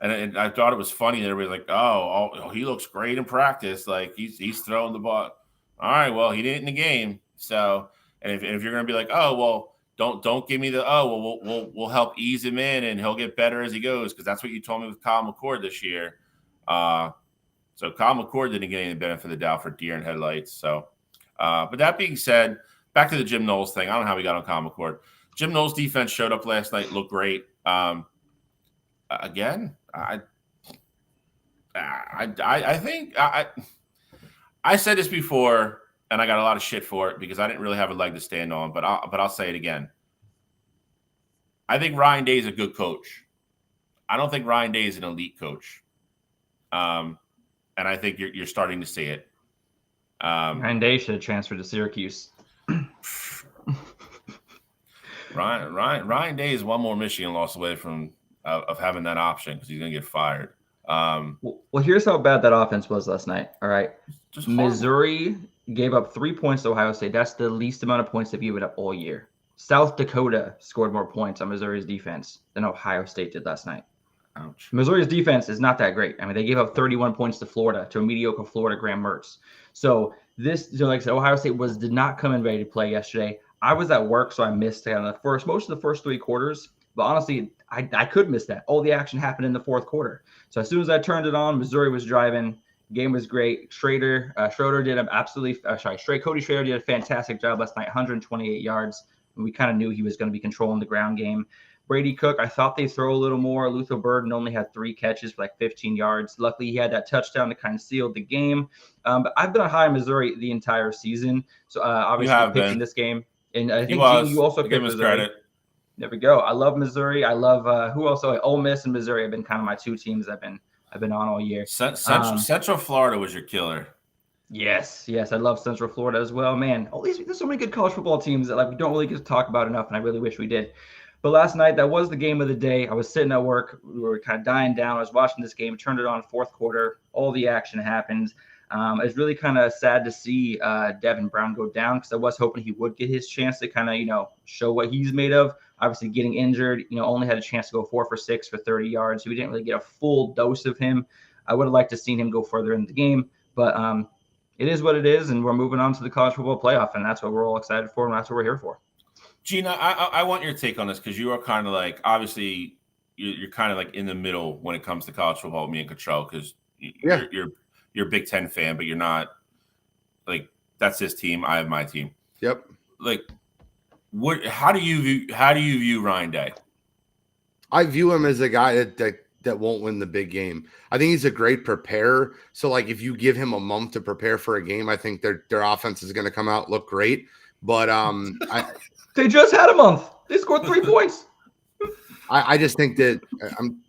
and I thought it was funny that everybody's like, oh, he looks great in practice. Like he's throwing the ball. All right, well, he did it in the game. So, and if you're gonna be like, oh, well, don't give me the we'll help ease him in and he'll get better as he goes, because that's what you told me with Kyle McCord this year. So Kyle McCord didn't get any benefit of the doubt for deer in headlights. So, but that being said, back to the Jim Knowles thing. I don't know how we got on Kyle McCord. Jim Knowles' defense showed up last night, looked great. Again, I think I said this before, and I got a lot of shit for it because I didn't really have a leg to stand on. But I'll say it again. I think Ryan Day is a good coach. I don't think Ryan Day is an elite coach. And I think you're starting to see it. Ryan Day should have transferred to Syracuse. Ryan Day is one more Michigan loss away from of having that option because he's going to get fired. Well, here's how bad that offense was last night. All right. Missouri gave up 3 points to Ohio State. That's the least amount of points they've given up all year. South Dakota scored more points on Missouri's defense than Ohio State did last night. Ouch. Missouri's defense is not that great. I mean, they gave up 31 points to Florida, to a mediocre Florida Graham Mertz. So like I said, Ohio State did not come in ready to play yesterday. I was at work, so I missed most of the first 3 quarters. But honestly, I could miss that. All the action happened in the fourth quarter. So as soon as I turned it on, Missouri was driving. Game was great. Cody Schrader did a fantastic job last night, 128 yards. And we kind of knew he was going to be controlling the ground game. Brady Cook, I thought they'd throw a little more. Luther Burden only had 3 catches for like 15 yards. Luckily, he had that touchdown to kind of seal the game. But I've been on high Missouri the entire season. So obviously picking this game. And I think Gene, you also picked Missouri. Credit. There we go. I love Missouri. I love who else? Ole Miss and Missouri have been kind of my 2 teams I've been on all year. Central Florida was your killer. Yes, I love Central Florida as well. Man, there's so many good college football teams that we don't really get to talk about enough, and I really wish we did. But last night, that was the game of the day. I was sitting at work. We were kind of dying down. I was watching this game, turned it on fourth quarter. All the action happened. It's really kind of sad to see Devin Brown go down because I was hoping he would get his chance to kind of, show what he's made of. Obviously, getting injured, only had a chance to go 4 for 6 for 30 yards. So we didn't really get a full dose of him. I would have liked to seen him go further in the game. But it is what it is, and we're moving on to the college football playoff, and that's what we're all excited for, and that's what we're here for. Gina, I want your take on this because you are kind of like, obviously, you're kind of like in the middle when it comes to college football with me and Cottrell because you're a Big Ten fan, but you're not like that's his team. I have my team. Yep. Like, how do you view Ryan Day? I view him as a guy that won't win the big game. I think he's a great preparer. So, like, if you give him a month to prepare for a game, I think their offense is going to come out look great. But they just had a month. They scored 3 points. I just think that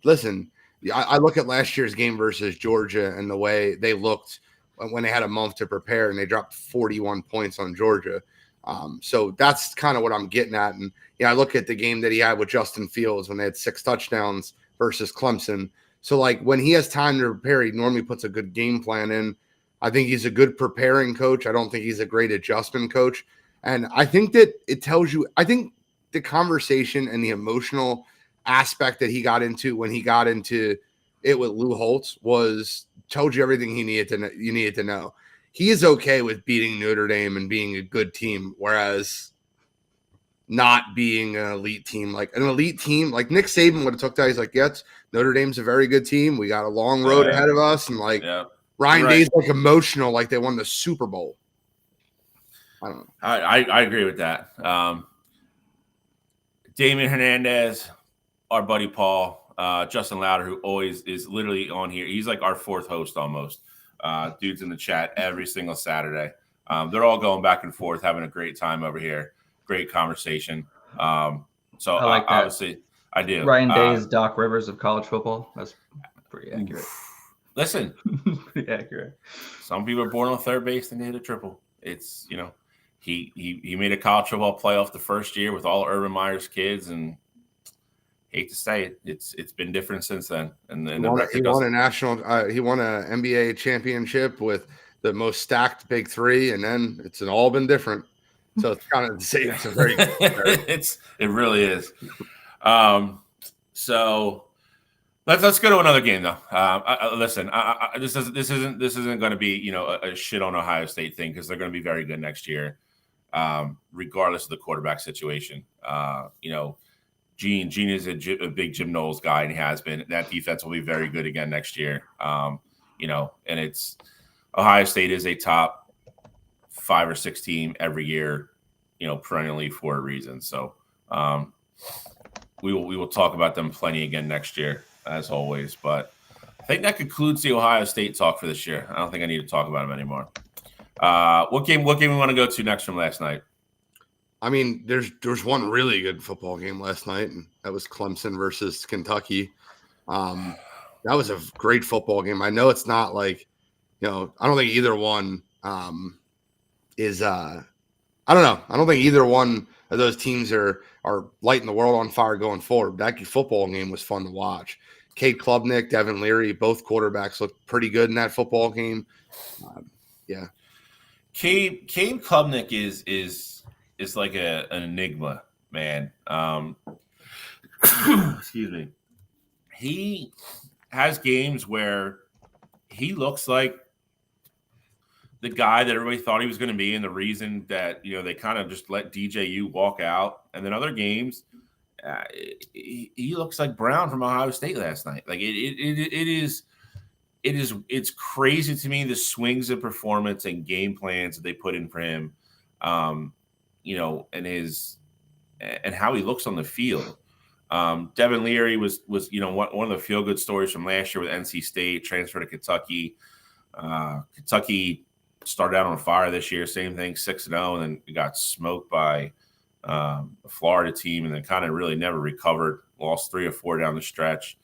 listen. I look at last year's game versus Georgia and the way they looked when they had a month to prepare, and they dropped 41 points on Georgia. So that's kind of what I'm getting at. And I look at the game that he had with Justin Fields when they had 6 touchdowns versus Clemson. So like when he has time to prepare, he normally puts a good game plan in. I think he's a good preparing coach. I don't think he's a great adjustment coach. And I think that it tells you, I think the conversation and the emotional aspect that he got into when he got into it with Lou Holtz told you everything you needed to know. He is okay with beating Notre Dame and being a good team, whereas not being an elite team. Like an elite team, like Nick Saban would have took that. He's like, yes, Notre Dame's a very good team. We got a long road ahead of us. And like Ryan Day's like emotional, like they won the Super Bowl. I don't know. I agree with that. Damian Hernandez, our buddy Paul, Justin Louder, who always is literally on here. He's like our 4th host almost. Dudes in the chat every single Saturday. They're all going back and forth, having a great time over here. Great conversation. So I like that. Obviously, I do. Ryan Day is Doc Rivers of college football. That's pretty accurate. Listen, pretty accurate. Some people are born on third base and they hit a triple. It's he made a college football playoff the first year with all Urban Meyer's kids, and hate to say it, it's been different since then. And then he won a national, he won an NBA championship with the most stacked big 3, and then it's all been different. So it's kind of the same. It's a very it really is. So let's go to another game though. Listen, this isn't going to be a shit on Ohio State thing, because they're going to be very good next year, regardless of the quarterback situation. Gene is a big Jim Knowles guy, and he has been. That defense will be very good again next year. And it's Ohio State is a top 5 or 6 team every year, perennially for a reason. So we will talk about them plenty again next year, as always. But I think that concludes the Ohio State talk for this year. I don't think I need to talk about them anymore. What game we want to go to next from last night? I mean, there's one really good football game last night, and that was Clemson versus Kentucky. That was a great football game. I know it's not like, I don't think either one is I don't know. I don't think either one of those teams are lighting the world on fire going forward. That football game was fun to watch. Cade Klubnik, Devin Leary, both quarterbacks looked pretty good in that football game. Yeah. Cade Klubnik is like an enigma, man. Excuse me. He has games where he looks like the guy that everybody thought he was going to be, and the reason that they kind of just let DJU walk out. And then other games, he looks like Brown from Ohio State last night. Like it's crazy to me, the swings of performance and game plans that they put in for him. And how he looks on the field. Devin Leary was one of the feel good stories from last year with NC State, transferred to Kentucky. Kentucky started out on fire this year, same thing, 6-0, and then got smoked by a Florida team, and then kind of really never recovered. Lost 3 or 4 down the stretch.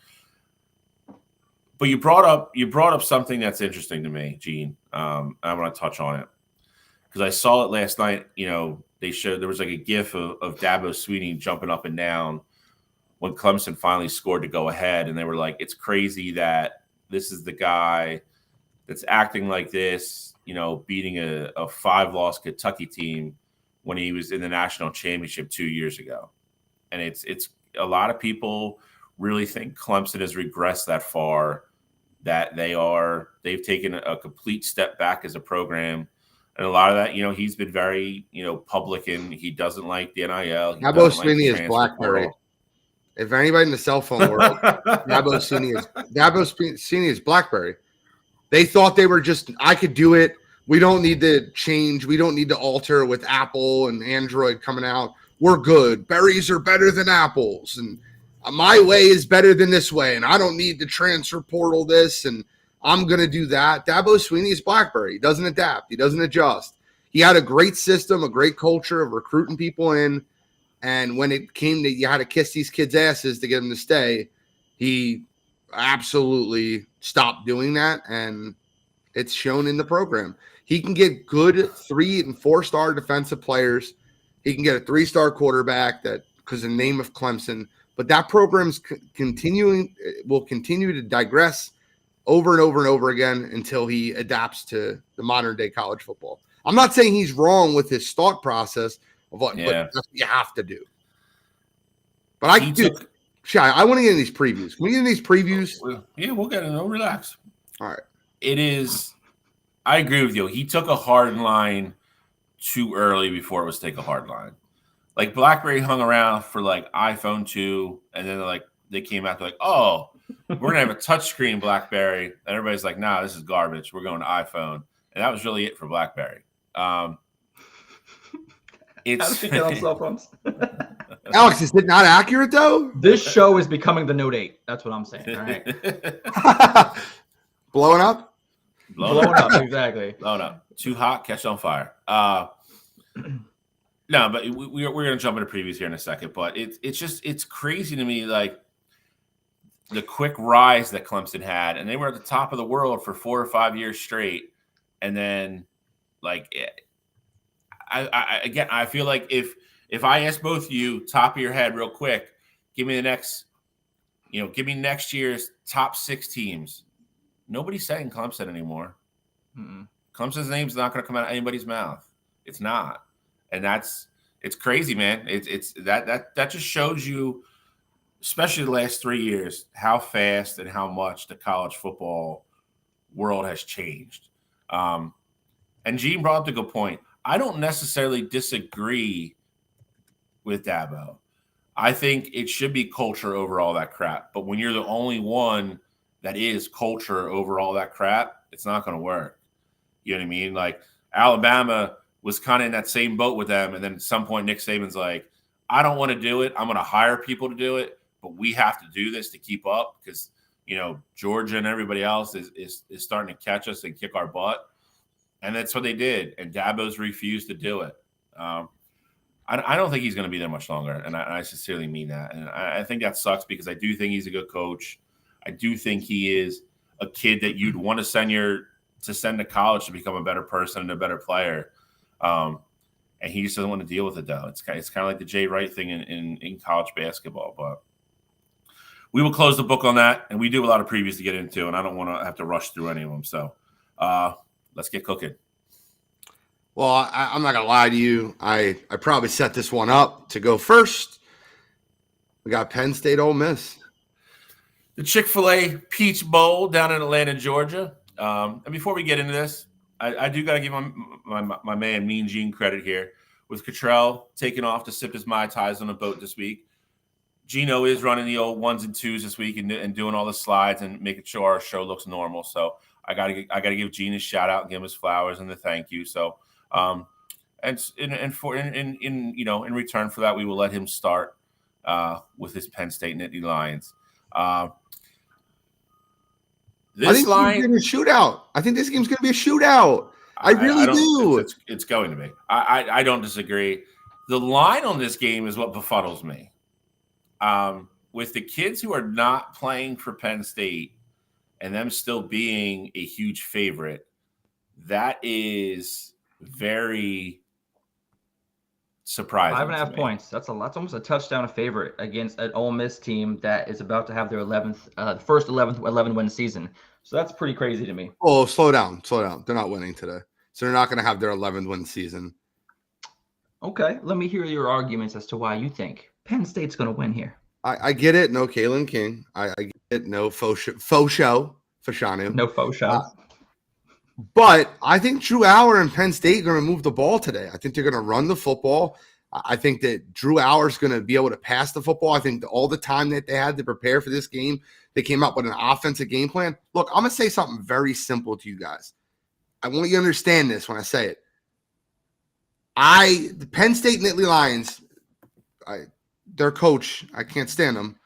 But you brought up something that's interesting to me, Gene. I want to touch on it because I saw it last night. They showed there was like a GIF of Dabo Swinney jumping up and down when Clemson finally scored to go ahead, and they were like, "It's crazy that this is the guy that's acting like this, beating a 5-loss Kentucky team when he was in the national championship 2 years ago." And it's a lot of people really think Clemson has regressed that far, that they've taken a complete step back as a program. And a lot of that, he's been very, public, and he doesn't like the NIL. Dabo Swinney is BlackBerry. If anybody in the cell phone world, Dabo Swinney is BlackBerry. They thought they were I could do it. We don't need to change. We don't need to alter with Apple and Android coming out. We're good. Berries are better than apples. And my way is better than this way. And I don't need to transfer portal this. And I'm going to do that. Dabo Swinney is BlackBerry. He doesn't adapt. He doesn't adjust. He had a great system, a great culture of recruiting people in. And when it came to you had to kiss these kids' asses to get them to stay, he absolutely stopped doing that. And It's shown in the program. He can get good 3- and 4-star defensive players. He can get a 3-star quarterback that because of the name of Clemson. But that program's will continue to digress over and over and over again until he adapts to the modern day college football. I'm not saying he's wrong with his thought process of what, but that's what you have to do. But Shy, I want to get in these previews. Can we get in these previews? Yeah, we'll get in. No, relax. All right. It is. I agree with you. He took a hard line too early before it was take a hard line. Like BlackBerry hung around for like iPhone 2, and then they came out like, oh, we're gonna have a touchscreen BlackBerry, and everybody's like, nah, this is garbage. We're going to iPhone, and that was really it for BlackBerry. It's How does he get on cell phones? Alex, is it not accurate though? This show is becoming the Note 8. That's what I'm saying. All right. Blowing up? Blowing up, exactly. Blowing up. Too hot, catch on fire. No, but we're going to jump into previews here in a second. But it's crazy to me, like the quick rise that Clemson had, and they were at the top of the world for 4 or 5 years straight, and then like I feel like if I ask both of you, top of your head, real quick, give me next year's top 6 teams. Nobody's saying Clemson anymore. Mm-mm. Clemson's name's not going to come out of anybody's mouth. It's not, and it's crazy, man. It's that just shows you, especially the last 3 years, how fast and how much the college football world has changed. And Gene brought up a good point. I don't necessarily disagree with Dabo. I think it should be culture over all that crap. But when you're the only one that is culture over all that crap, it's not going to work. You know what I mean? Like Alabama was kind of in that same boat with them. And then at some point, Nick Saban's like, I don't want to do it. I'm going to hire people to do it, but we have to do this to keep up because, Georgia and everybody else is starting to catch us and kick our butt. And that's what they did. And Dabo's refused to do it. I don't think he's going to be there much longer. And I sincerely mean that. And I think that sucks because I do think he's a good coach. I do think he is a kid that you'd want to send to college to become a better person and a better player. And he just doesn't want to deal with it, though. It's kind of like the Jay Wright thing in college basketball. But we will close the book on that. And we do have a lot of previews to get into, and I don't want to have to rush through any of them. So let's get cooking. Well, I'm not going to lie to you. I probably set this one up to go first. We got Penn State Ole Miss. The Chick-fil-A Peach Bowl down in Atlanta, Georgia. And before we get into this, I do got to give my man Mean Gene credit here. With Cottrell taking off to sip his Mai Tais on a boat this week, Gino is running the old 1s and 2s this week and doing all the slides and making sure our show looks normal. So I got to give Gene a shout out and give him his flowers and the thank you. So in return for that, we will let him start with his Penn State Nittany Lions. I think it's going to be a shootout. I think this game's going to be a shootout. I really do. It's going to be. I don't disagree. The line on this game is what befuddles me. With the kids who are not playing for Penn State and them still being a huge favorite, that is very surprising. 5.5 points. That's almost a touchdown a favorite against an Ole Miss team that is about to have their 11 win season. So that's pretty crazy to me. Oh, slow down. They're not winning today. So they're not going to have their 11th win season. Okay, let me hear your arguments as to why you think Penn State's going to win here. I get it. No Kalen King. I get it. No Fashanu. No faux show. But I think Drew Aller and Penn State are going to move the ball today. I think they're going to run the football. I think that Drew Aller is going to be able to pass the football. I think all the time that they had to prepare for this game, they came up with an offensive game plan. Look, I'm going to say something very simple to you guys. I want you to understand this when I say it. The Penn State Nittany Lions, their coach, I can't stand him,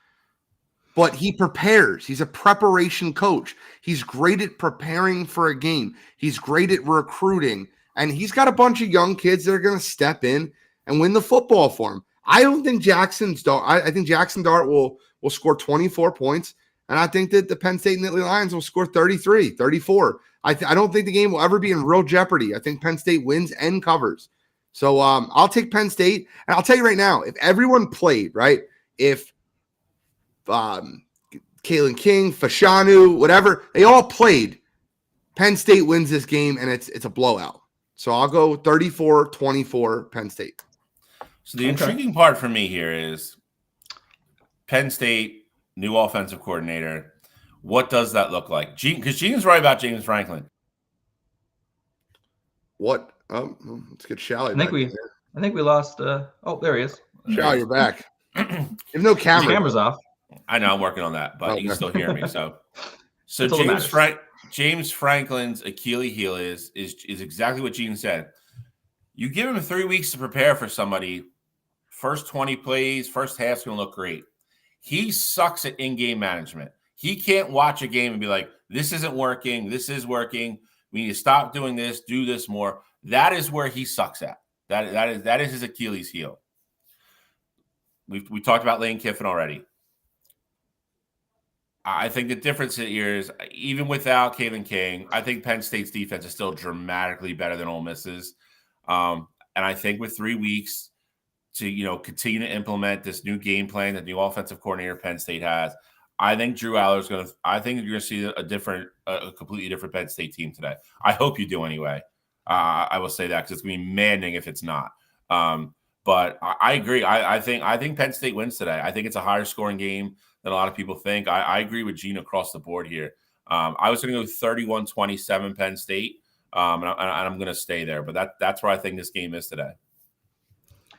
but he prepares. He's a preparation coach. He's great at preparing for a game. He's great at recruiting. And he's got a bunch of young kids that are going to step in and win the football for him. I don't think I think Jackson Dart will score 24 points. And I think that the Penn State Nittany Lions will score 33, 34. I don't think the game will ever be in real jeopardy. I think Penn State wins and covers. So I'll take Penn State. And I'll tell you right now, if everyone played, right, if Kalen King, Fashanu, whatever, they all played, Penn State wins this game, and it's a blowout. So I'll go 34-24 Penn State. So the intriguing part for me here is Penn State, new offensive coordinator. What does that look like? Because Gene's right about James Franklin. What? Let's get Shally back. I think we lost. Oh, there he is. Shally, you're back. You have no camera. His camera's off. I know I'm working on that, but you can still hear me. So James Franklin's Achilles heel is exactly what Gene said. You give him 3 weeks to prepare for somebody. First 20 plays, first half's going to look great. He sucks at in-game management. He can't watch a game and be like, this isn't working. This is working. We need to stop doing this, do this more. That is where he sucks at. That is his Achilles heel. We talked about Lane Kiffin already. I think the difference here is even without Kalen King, I think Penn State's defense is still dramatically better than Ole Miss's. And I think with 3 weeks to continue to implement this new game plan that new offensive coordinator Penn State has, I think Drew Aller's going to. I think you're going to see a completely different Penn State team today. I hope you do anyway. I will say that because it's going to be maddening if it's not. But I agree. I think Penn State wins today. I think it's a higher scoring game than a lot of people think. I agree with Gene across the board here. I was going to go 31-27 Penn State, and I'm going to stay there. But that's where I think this game is today.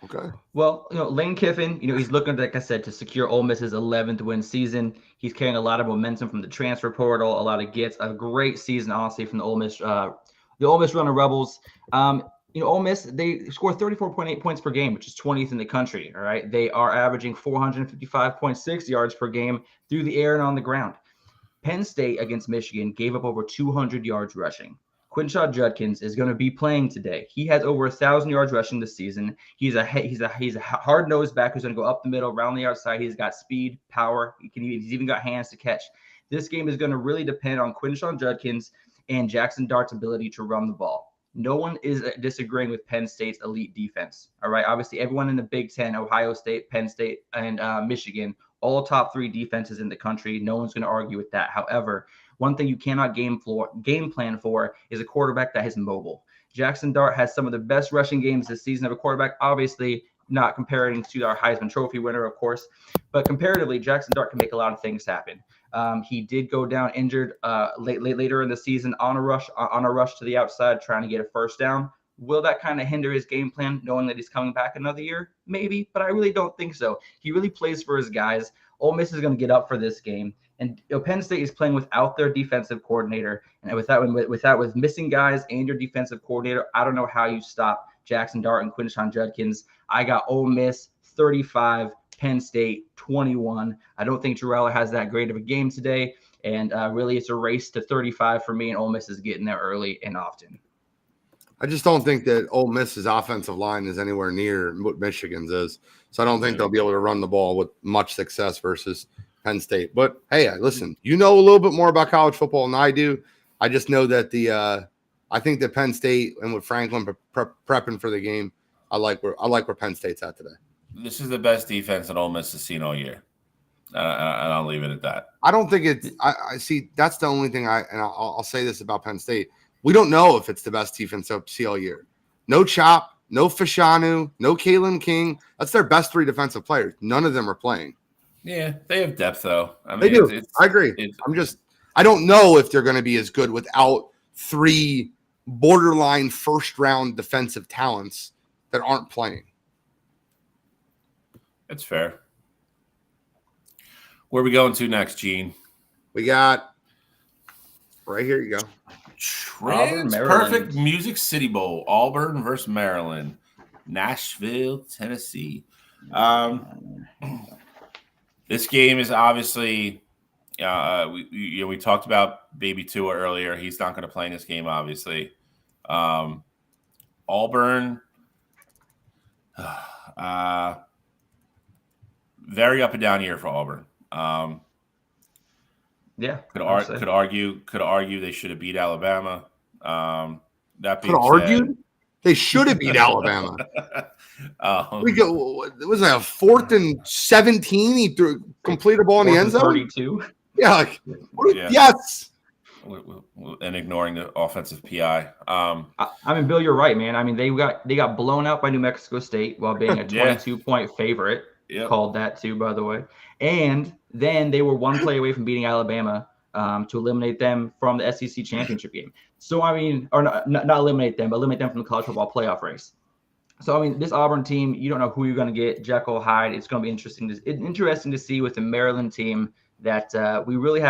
Okay. Well, Lane Kiffin, he's looking, like I said, to secure Ole Miss's 11th win season. He's carrying a lot of momentum from the transfer portal, a lot of gets, a great season, honestly, from the Ole Miss Runner Rebels. Ole Miss, they score 34.8 points per game, which is 20th in the country. All right. They are averaging 455.6 yards per game through the air and on the ground. Penn State against Michigan gave up over 200 yards rushing. Quinshon Judkins is going to be playing today. He has over 1,000 yards rushing this season. He's a hard-nosed back who's going to go up the middle, around the outside. He's got speed, power. He's even got hands to catch. This game is going to really depend on Quinshon Judkins and Jackson Dart's ability to run the ball. No one is disagreeing with Penn State's elite defense. All right. Obviously, everyone in the Big Ten, Ohio State, Penn State, and Michigan, all top 3 defenses in the country. No one's going to argue with that. However, one thing you cannot game plan for is a quarterback that is mobile. Jackson Dart has some of the best rushing games this season of a quarterback. Obviously, not comparing to our Heisman Trophy winner, of course, but comparatively, Jackson Dart can make a lot of things happen. He did go down injured later in the season on a rush to the outside, trying to get a first down. Will that kind of hinder his game plan, knowing that he's coming back another year? Maybe, but I really don't think so. He really plays for his guys. Ole Miss is going to get up for this game. And Penn State is playing without their defensive coordinator. And with missing guys and your defensive coordinator, I don't know how you stop Jackson Dart and Quinshon Judkins. I got Ole Miss 35, Penn State 21. I don't think Drew Aller has that great of a game today. And really, it's a race to 35 for me, and Ole Miss is getting there early and often. I just don't think that Ole Miss's offensive line is anywhere near what Michigan's is. So I don't think they'll be able to run the ball with much success versus Penn State. But, hey, listen, a little bit more about college football than I do. I just know that I think that Penn State and with Franklin prepping for the game, I like where Penn State's at today. This is the best defense that Ole Miss has seen all year. And I'll leave it at that. I don't think it's – I see that's the only thing I'll say this about Penn State. We don't know if it's the best defense I've seen all year. No Chop, no Fashanu, no Kalen King. That's their best 3 defensive players. None of them are playing. Yeah, they have depth, though. I mean, they do. I agree. I don't know if they're going to be as good without 3 borderline first-round defensive talents that aren't playing. That's fair. Where are we going to next, Gene? We got right here. You go. Perfect Music City Bowl, Auburn versus Maryland, Nashville, Tennessee. This game is obviously, we talked about Baby Tua earlier. He's not going to play in this game, obviously. Auburn, very up and down year for Auburn. Yeah, Could argue they should have beat Alabama. That Could being have said, argued they should have beat Alabama. um, We go. It was a 4th and 17. He threw completed ball in the end zone. 32. Yeah. Like, Yeah. Yes. and ignoring the offensive PI. I mean, Bill, you're right, man. I mean, they got blown out by New Mexico State while being a 22-point favorite. Yep. Called that too, by the way. And then they were one play away from beating Alabama to eliminate them from the SEC championship game. So I mean, or not eliminate them, but eliminate them from the college football playoff race. So I mean, this Auburn team, you don't know who you're going to get. Jekyll, Hyde. It's going to be interesting to see with the Maryland team that we really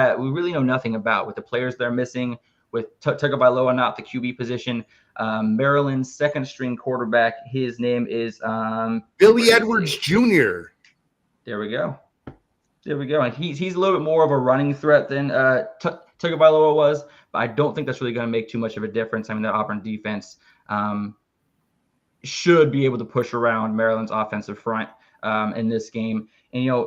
know nothing about, with the players they're missing, with Tagovailoa not the QB position. Maryland's second string quarterback, his name is Billy Edwards Jr. There we go. And he's a little bit more of a running threat than Tagovailoa was, but I don't think that's really going to make too much of a difference. I mean, the Auburn defense should be able to push around Maryland's offensive front in this game. And,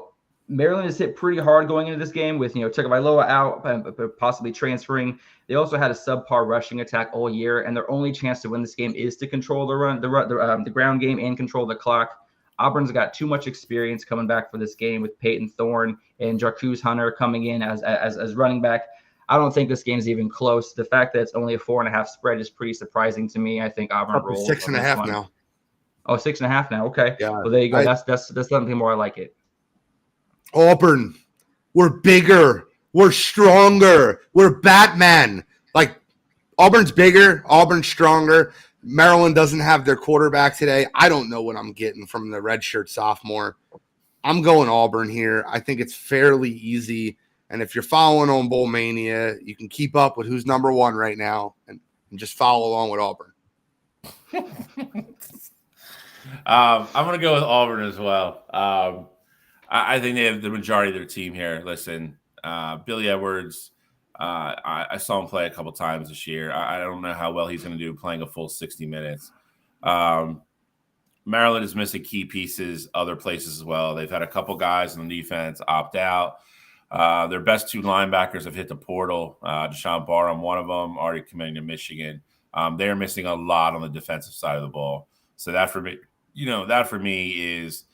Maryland is hit pretty hard going into this game with, Tagovailoa out, possibly transferring. They also had a subpar rushing attack all year, and their only chance to win this game is to control the ground game and control the clock. Auburn's got too much experience coming back for this game with Peyton Thorne and Jarquez Hunter coming in as running back. I don't think this game's even close. The fact that it's only a 4.5 spread is pretty surprising to me. I think Auburn rolls 6.5 now. Oh, 6.5 now. Okay. Yeah. Well, there you go. That's something more. I like it. Auburn, we're bigger, we're stronger, we're Batman. Like, Auburn's bigger, Auburn's stronger. Maryland doesn't have their quarterback today. I don't know what I'm getting from the redshirt sophomore. I'm going Auburn here. I think it's fairly easy. And if you're following on Bowl Mania, you can keep up with who's number one right now and just follow along with Auburn. I'm going to go with Auburn as well. I think they have the majority of their team here. Listen, Billy Edwards, I saw him play a couple times this year. I don't know how well he's going to do playing a full 60 minutes. Maryland is missing key pieces other places as well. They've had a couple guys on the defense opt out. Their best two linebackers have hit the portal. Deshaun Barham, one of them, already committing to Michigan. They're missing a lot on the defensive side of the ball. So that for me is –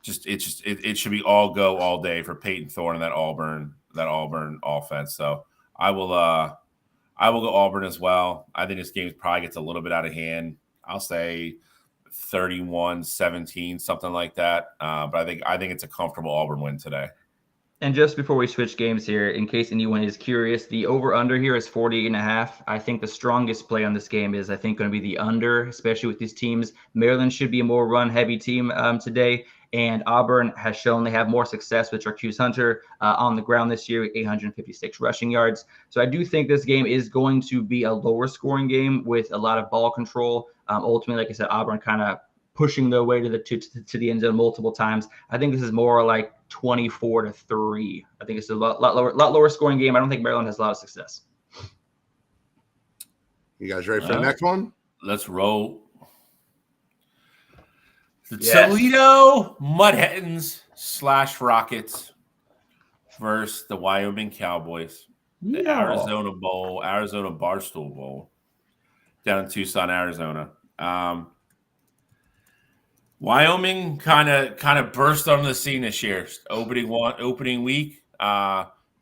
it should be all go all day for Peyton Thorne and that Auburn offense. So I will go Auburn as well. I think this game probably gets a little bit out of hand. I'll say 31-17, something like that. But I think it's a comfortable Auburn win today. And just before we switch games here, in case anyone is curious, the over-under here is 48.5. I think the strongest play on this game is, going to be the under, especially with these teams. Maryland should be a more run-heavy team today, and Auburn has shown they have more success with Jarquez Hunter on the ground this year, 856 rushing yards. So I do think this game is going to be a lower-scoring game with a lot of ball control. Ultimately, like I said, Auburn kind of pushing their way to the end zone multiple times. I think this is more like 24-3. I think it's a lot lower scoring game. I don't think Maryland has a lot of success. You guys ready for the next one? Let's roll. The Toledo Mudhens / Rockets versus the Wyoming Cowboys. The Arizona Barstool Bowl down in Tucson, Arizona. Wyoming kind of burst onto the scene this year. Opening week,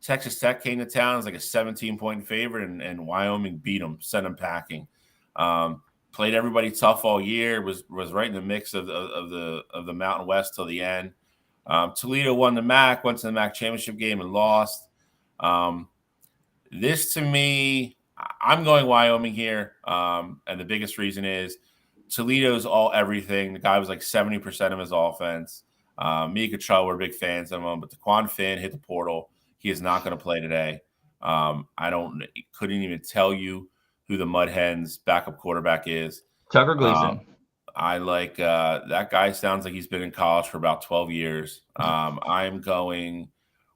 Texas Tech came to town as like a 17-point favorite, and Wyoming beat them, sent them packing. Played everybody tough all year. Was right in the mix of the Mountain West till the end. Toledo won the MAC, went to the MAC championship game and lost. This to me, I'm going Wyoming here, and the biggest reason is Toledo's all everything. The guy was like 70% of his offense. Me and Cottrell were big fans of him, but Daquan Finn hit the portal. He is not going to play today. Couldn't even tell you who the Mud Hens backup quarterback is. Tucker Gleason. I like that guy. Sounds like he's been in college for about 12 years. I'm going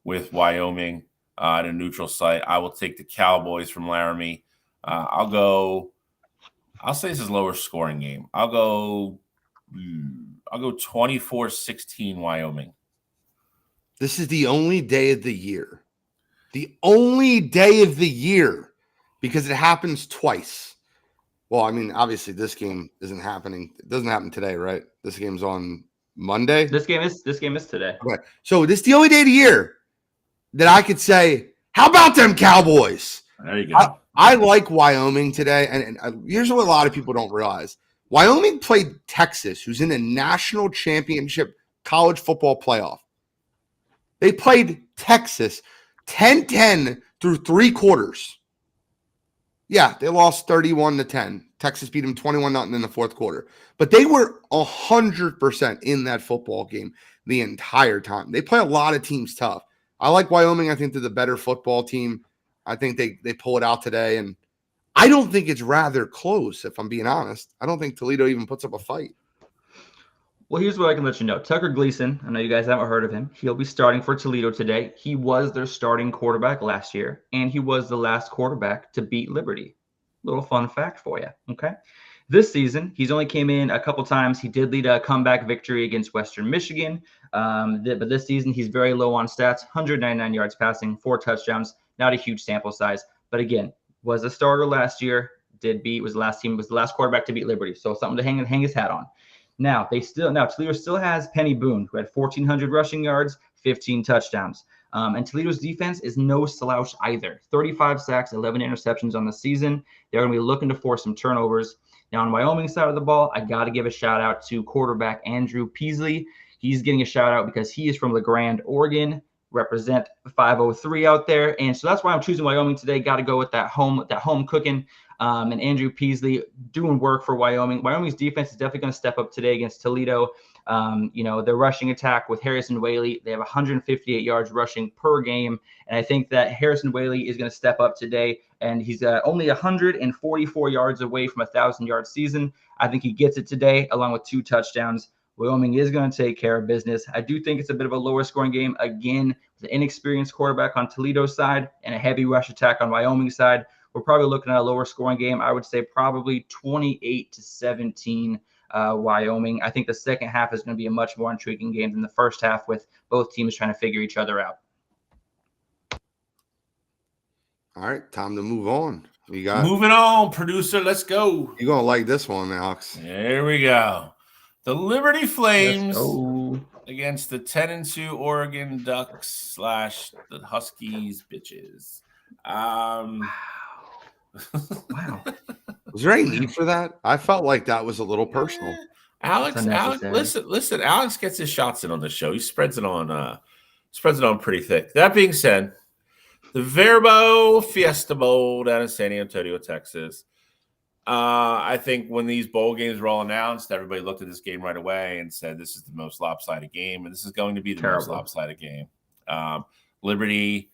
with Wyoming at a neutral site. I will take the Cowboys from Laramie. I'll say this is a lower scoring game. I'll go 24-16 Wyoming. This is the only day of the year the only day of the year, because it happens twice. Well, I mean, obviously this game isn't happening. It doesn't happen today, right? This game's on Monday. This game is today. Okay. So this is the only day of the year that I could say, how about them Cowboys? There you go. I like Wyoming today. And here's what a lot of people don't realize. Wyoming played Texas, who's in a national championship college football playoff. They played Texas 10-10 through 3 quarters. Yeah, they lost 31-10. Texas beat them 21-0 in the 4th quarter. But they were 100% in that football game the entire time. They play a lot of teams tough. I like Wyoming. I think they're the better football team. I think they pull it out today. And I don't think it's rather close, if I'm being honest. I don't think Toledo even puts up a fight. Well, here's what I can let you know. Tucker Gleason, I know you guys haven't heard of him. He'll be starting for Toledo today. He was their starting quarterback last year, and he was the last quarterback to beat Liberty. Little fun fact for you, okay? This season, he's only came in a couple times. He did lead a comeback victory against Western Michigan, but this season he's very low on stats, 199 yards passing, 4 touchdowns, not a huge sample size. But again, was a starter last year, was the last quarterback to beat Liberty, so something to hang his hat on. Now Toledo still has Penny Boone, who had 1,400 rushing yards, 15 touchdowns. And Toledo's defense is no slouch either. 35 sacks, 11 interceptions on the season. They're going to be looking to force some turnovers. Now, on Wyoming's side of the ball, I got to give a shout out to quarterback Andrew Peasley. He's getting a shout out because he is from LeGrand, Oregon. Represent 503 out there. And so that's why I'm choosing Wyoming today. Got to go with that home cooking. And Andrew Peasley doing work for Wyoming. Wyoming's defense is definitely going to step up today against Toledo. Their rushing attack with Harrison Whaley, they have 158 yards rushing per game. And I think that Harrison Whaley is going to step up today. And he's only 144 yards away from a 1,000-yard season. I think he gets it today, along with 2 touchdowns. Wyoming is going to take care of business. I do think it's a bit of a lower scoring game. Again, the inexperienced quarterback on Toledo's side and a heavy rush attack on Wyoming's side. We're probably looking at a lower scoring game. I would say probably 28-17 Wyoming. I think the second half is going to be a much more intriguing game than the first half, with both teams trying to figure each other out. All right, time to move on. Moving on, producer. Let's go. You're going to like this one, Alex. There we go. The Liberty Flames against the 10-2 Oregon Ducks / the Huskies bitches. Wow. Was there any need for that? I felt like that was a little personal. Alex, listen. Alex gets his shots in on the show. He spreads it on pretty thick. That being said, the Verbo Fiesta Bowl down in San Antonio, Texas. I think when these bowl games were all announced, everybody looked at this game right away and said, this is the most lopsided game, and this is going to be the most lopsided game. Liberty,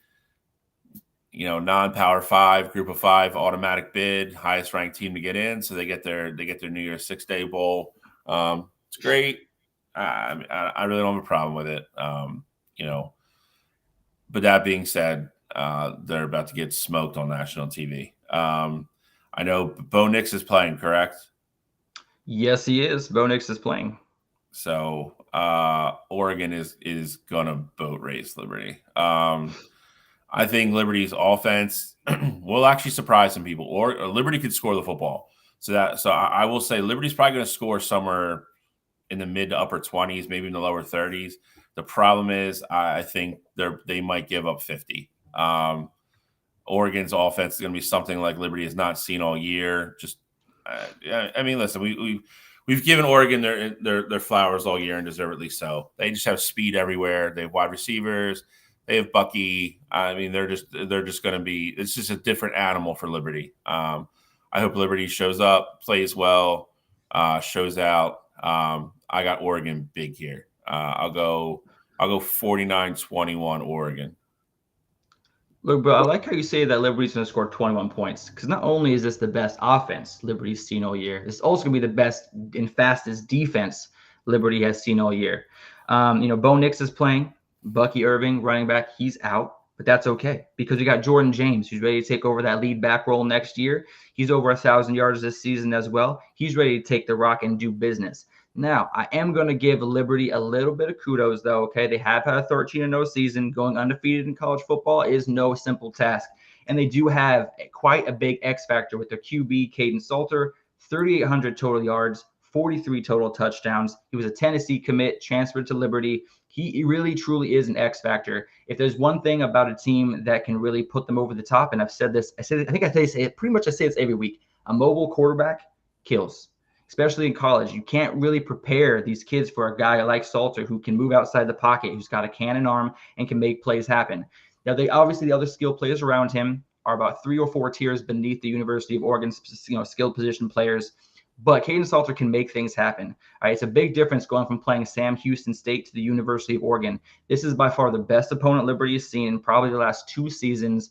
non-Power 5, Group of 5, automatic bid, highest ranked team to get in, so they get their New Year's 6-day bowl. It's great. I really don't have a problem with it. But that being said, they're about to get smoked on national TV. I know Bo Nix is playing, correct? Yes, he is. Bo Nix is playing. So Oregon is going to boat race Liberty. I think Liberty's offense will actually surprise some people. Or Liberty could score the football. So I will say Liberty's probably going to score somewhere in the mid to upper 20s, maybe in the lower 30s. The problem is I think they might give up 50. Oregon's offense is going to be something like Liberty has not seen all year. Listen, we've given Oregon their flowers all year, and deservedly so. They just have speed everywhere. They have wide receivers. They have Bucky. I mean, they're just going to be. It's just a different animal for Liberty. I hope Liberty shows up, plays well, shows out. I got Oregon big here. I'll go 49-21 Oregon. Look, bro, I like how you say that Liberty's going to score 21 points, because not only is this the best offense Liberty's seen all year, it's also going to be the best and fastest defense Liberty has seen all year. Bo Nix is playing. Bucky Irving, running back, he's out, but that's okay, because we got Jordan James, who's ready to take over that lead back role next year. He's over 1,000 yards this season as well. He's ready to take the rock and do business. Now, I am going to give Liberty a little bit of kudos, though. Okay, they have had a 13-0 season. Going undefeated in college football is no simple task, and they do have quite a big X factor with their QB, Caden Salter, 3,800 total yards, 43 total touchdowns. He was a Tennessee commit, transferred to Liberty. He really, truly is an X factor. If there's one thing about a team that can really put them over the top, and I've said this, I say it pretty much. I say this every week. A mobile quarterback kills. Especially in college, you can't really prepare these kids for a guy like Salter who can move outside the pocket, who's got a cannon arm and can make plays happen. Now, the other skill players around him are about 3 or 4 tiers beneath the University of Oregon's skilled position players. But Caden Salter can make things happen. All right, it's a big difference going from playing Sam Houston State to the University of Oregon. This is by far the best opponent Liberty has seen in probably the last 2 seasons.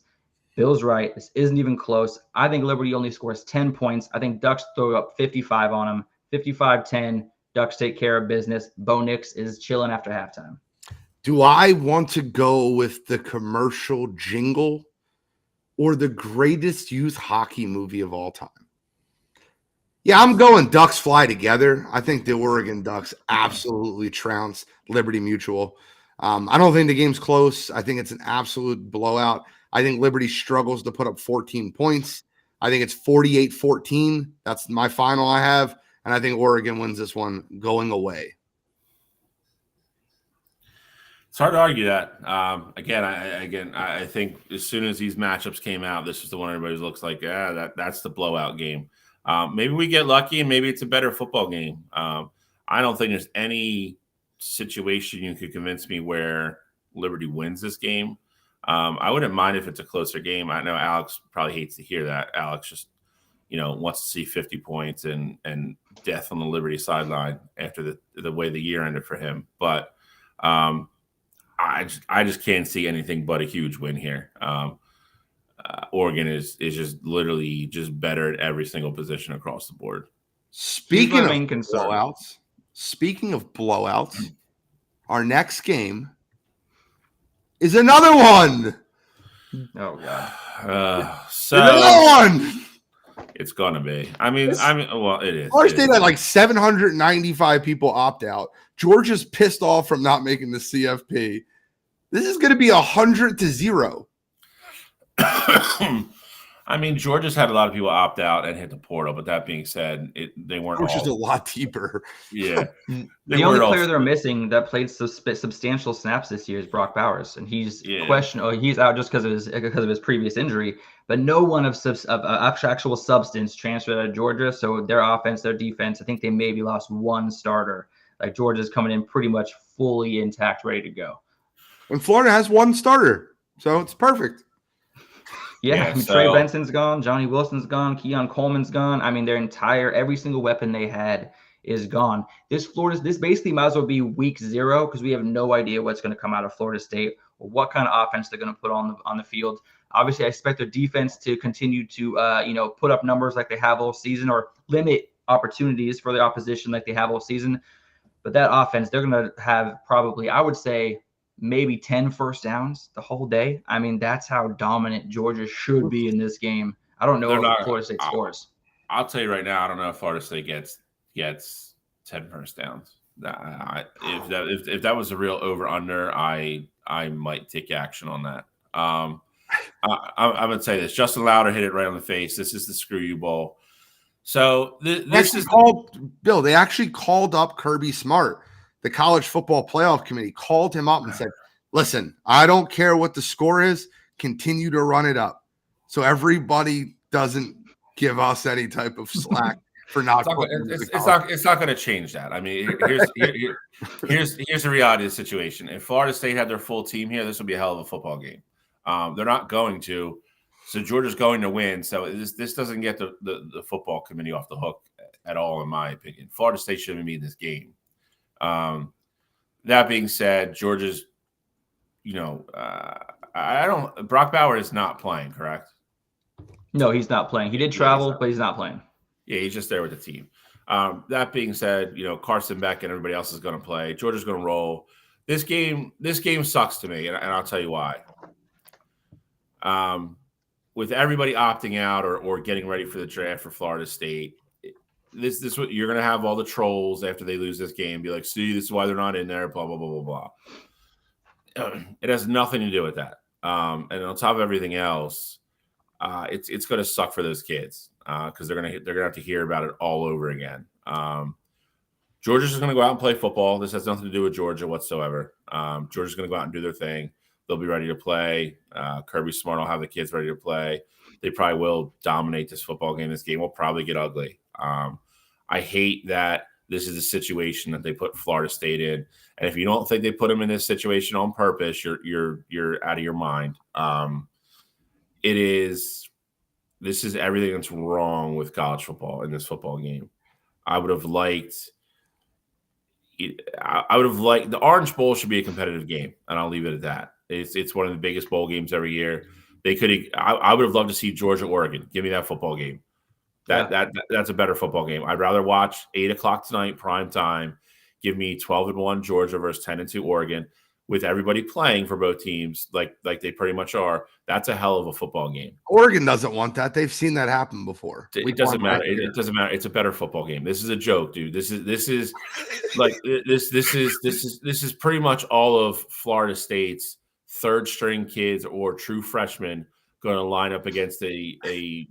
Bill's right. This isn't even close. I think Liberty only scores 10 points. I think Ducks throw up 55 on them. 55-10. Ducks take care of business. Bo Nix is chilling after halftime. Do I want to go with the commercial jingle or the greatest youth hockey movie of all time? Yeah, I'm going Ducks fly together. I think the Oregon Ducks absolutely trounce Liberty Mutual. I don't think the game's close. I think it's an absolute blowout. I think Liberty struggles to put up 14 points. I think it's 48-14. That's my final I have. And I think Oregon wins this one going away. It's hard to argue that. I think as soon as these matchups came out, this is the one everybody looks like, that's the blowout game. Maybe we get lucky and maybe it's a better football game. I don't think there's any situation you could convince me where Liberty wins this game. I wouldn't mind if it's a closer game. I know Alex probably hates to hear that. Alex just, wants to see 50 points and death on the Liberty sideline after the way the year ended for him. But I just can't see anything but a huge win here. Oregon is just literally just better at every single position across the board. Speaking of blowouts, our next game is another one. Oh God! Another one. It's gonna be. Well, it is. Florida State had like 795 people opt out. Georgia's pissed off from not making the CFP. This is going to be 100-0. Georgia's had a lot of people opt out and hit the portal. But that being said, they weren't. Which is a lot deeper. Yeah. The only player they're missing that played substantial snaps this year is Brock Bowers, and he's he's out just because of his previous injury. But no one of actual substance transferred out of Georgia. So their offense, their defense, I think they maybe lost one starter. Like Georgia's coming in pretty much fully intact, ready to go. And Florida has one starter, so it's perfect. Yeah, Trey Benson's gone, Johnny Wilson's gone, Keon Coleman's gone. Every single weapon they had is gone. This basically might as well be week 0 because we have no idea what's going to come out of Florida State or what kind of offense they're going to put on the field. Obviously, I expect their defense to continue to put up numbers like they have all season or limit opportunities for the opposition like they have all season. But that offense, they're going to have probably, I would say, maybe 10 first downs the whole day. That's how dominant Georgia should be in this game. I don't know if Florida State scores. I'll tell you right now, I don't know if Florida State gets 10 first downs. If that was a real over-under, I might take action on that. I'm going to say this. Justin Lauder hit it right on the face. This is the Screw You Bowl. So this is Bill. They actually called up Kirby Smart. The college football playoff committee called him up and said, listen, I don't care what the score is. Continue to run it up. So everybody doesn't give us any type of slack for not. It's not going to change that. Here's the reality of the situation. If Florida State had their full team here, this would be a hell of a football game. They're not going to. So Georgia's going to win. So this doesn't get the football committee off the hook at all, in my opinion. Florida State shouldn't be in this game. That being said, Georgia's, Brock Bauer is not playing, correct? No, he's not playing. He did travel, but he's not playing. Yeah, he's just there with the team. That being said, Carson Beck and everybody else is going to play. Georgia's going to roll. This game sucks to me, and I'll tell you why. With everybody opting out or getting ready for the draft for Florida State, this what you're gonna have all the trolls after they lose this game be like, see, this is why they're not in there, blah blah blah blah blah. It has nothing to do with that. And on top of everything else, it's gonna suck for those kids because they're gonna have to hear about it all over again. Georgia's just gonna go out and play football. This has nothing to do with Georgia whatsoever. Georgia's gonna go out and do their thing. They'll be ready to play. Kirby Smart will have the kids ready to play. They probably will dominate this football game. This game will probably get ugly. I hate that this is a situation that they put Florida State in. And if you don't think they put them in this situation on purpose, you're out of your mind. This is everything that's wrong with college football in this football game. I would have liked the Orange Bowl should be a competitive game, and I'll leave it at that. It's one of the biggest bowl games every year. I would have loved to see Georgia, Oregon. Give me that football game. That's a better football game. I'd rather watch 8:00 tonight, prime time. Give me 12-1 Georgia versus 10-2 Oregon with everybody playing for both teams like they pretty much are. That's a hell of a football game. Oregon doesn't want that. They've seen that happen before. It doesn't matter. It doesn't matter. It's a better football game. This is a joke, dude. This is pretty much all of Florida State's third string kids or true freshmen going to line up against a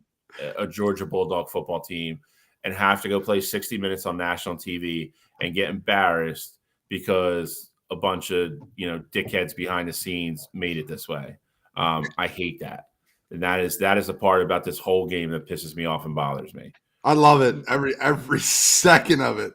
Georgia Bulldog football team and have to go play 60 minutes on national TV and get embarrassed because a bunch of dickheads behind the scenes made it this way. I hate that, and that is a part about this whole game that pisses me off and bothers me. I love it every second of it.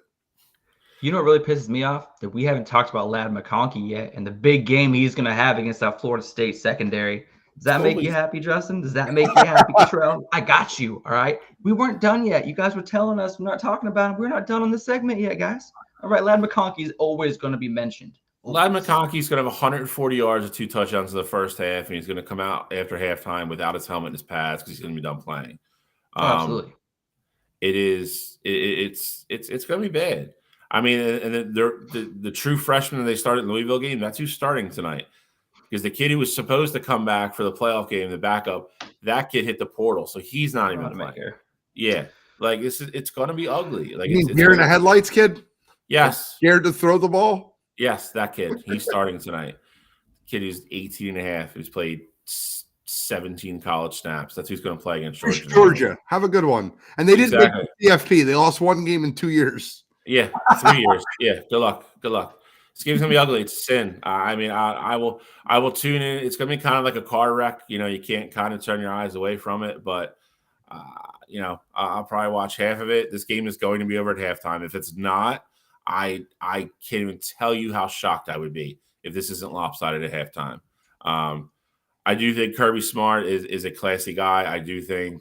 You know what really pisses me off? That we haven't talked about Ladd McConkey yet and the big game he's going to have against that Florida State secondary. Does that make you happy, Justin? Does that make you happy, Cottrell? I got you, all right? We weren't done yet. You guys were telling us we're not talking about him. We're not done on this segment yet, guys. All right, Ladd McConkey is always going to be mentioned. Ladd McConkey's going to have 140 yards and 2 touchdowns in the first half, and he's going to come out after halftime without his helmet and his pads because he's going to be done playing. Absolutely. It's going to be bad. I mean, and the true freshman that they started in the Louisville game, that's who's starting tonight. Because the kid who was supposed to come back for the playoff game, the backup, that kid hit the portal, so he's not even playing. Yeah, like it's going to be ugly. Like it's deer in the headlights, kid. Yes, scared to throw the ball. Yes, that kid. He's starting tonight. Kid who's 18 and a half, who's played 17 college snaps. That's who's going to play against Georgia. Georgia, have a good one. And they didn't make the CFP. They lost one game in 2 years. Yeah, 3 years. Yeah, good luck. Good luck. This game's gonna be ugly. It's a sin. I mean, I will tune in. It's gonna be kind of like a car wreck. You can't kind of turn your eyes away from it. But I'll probably watch half of it. This game is going to be over at halftime. If it's not, I can't even tell you how shocked I would be if this isn't lopsided at halftime. I do think Kirby Smart is a classy guy. I do think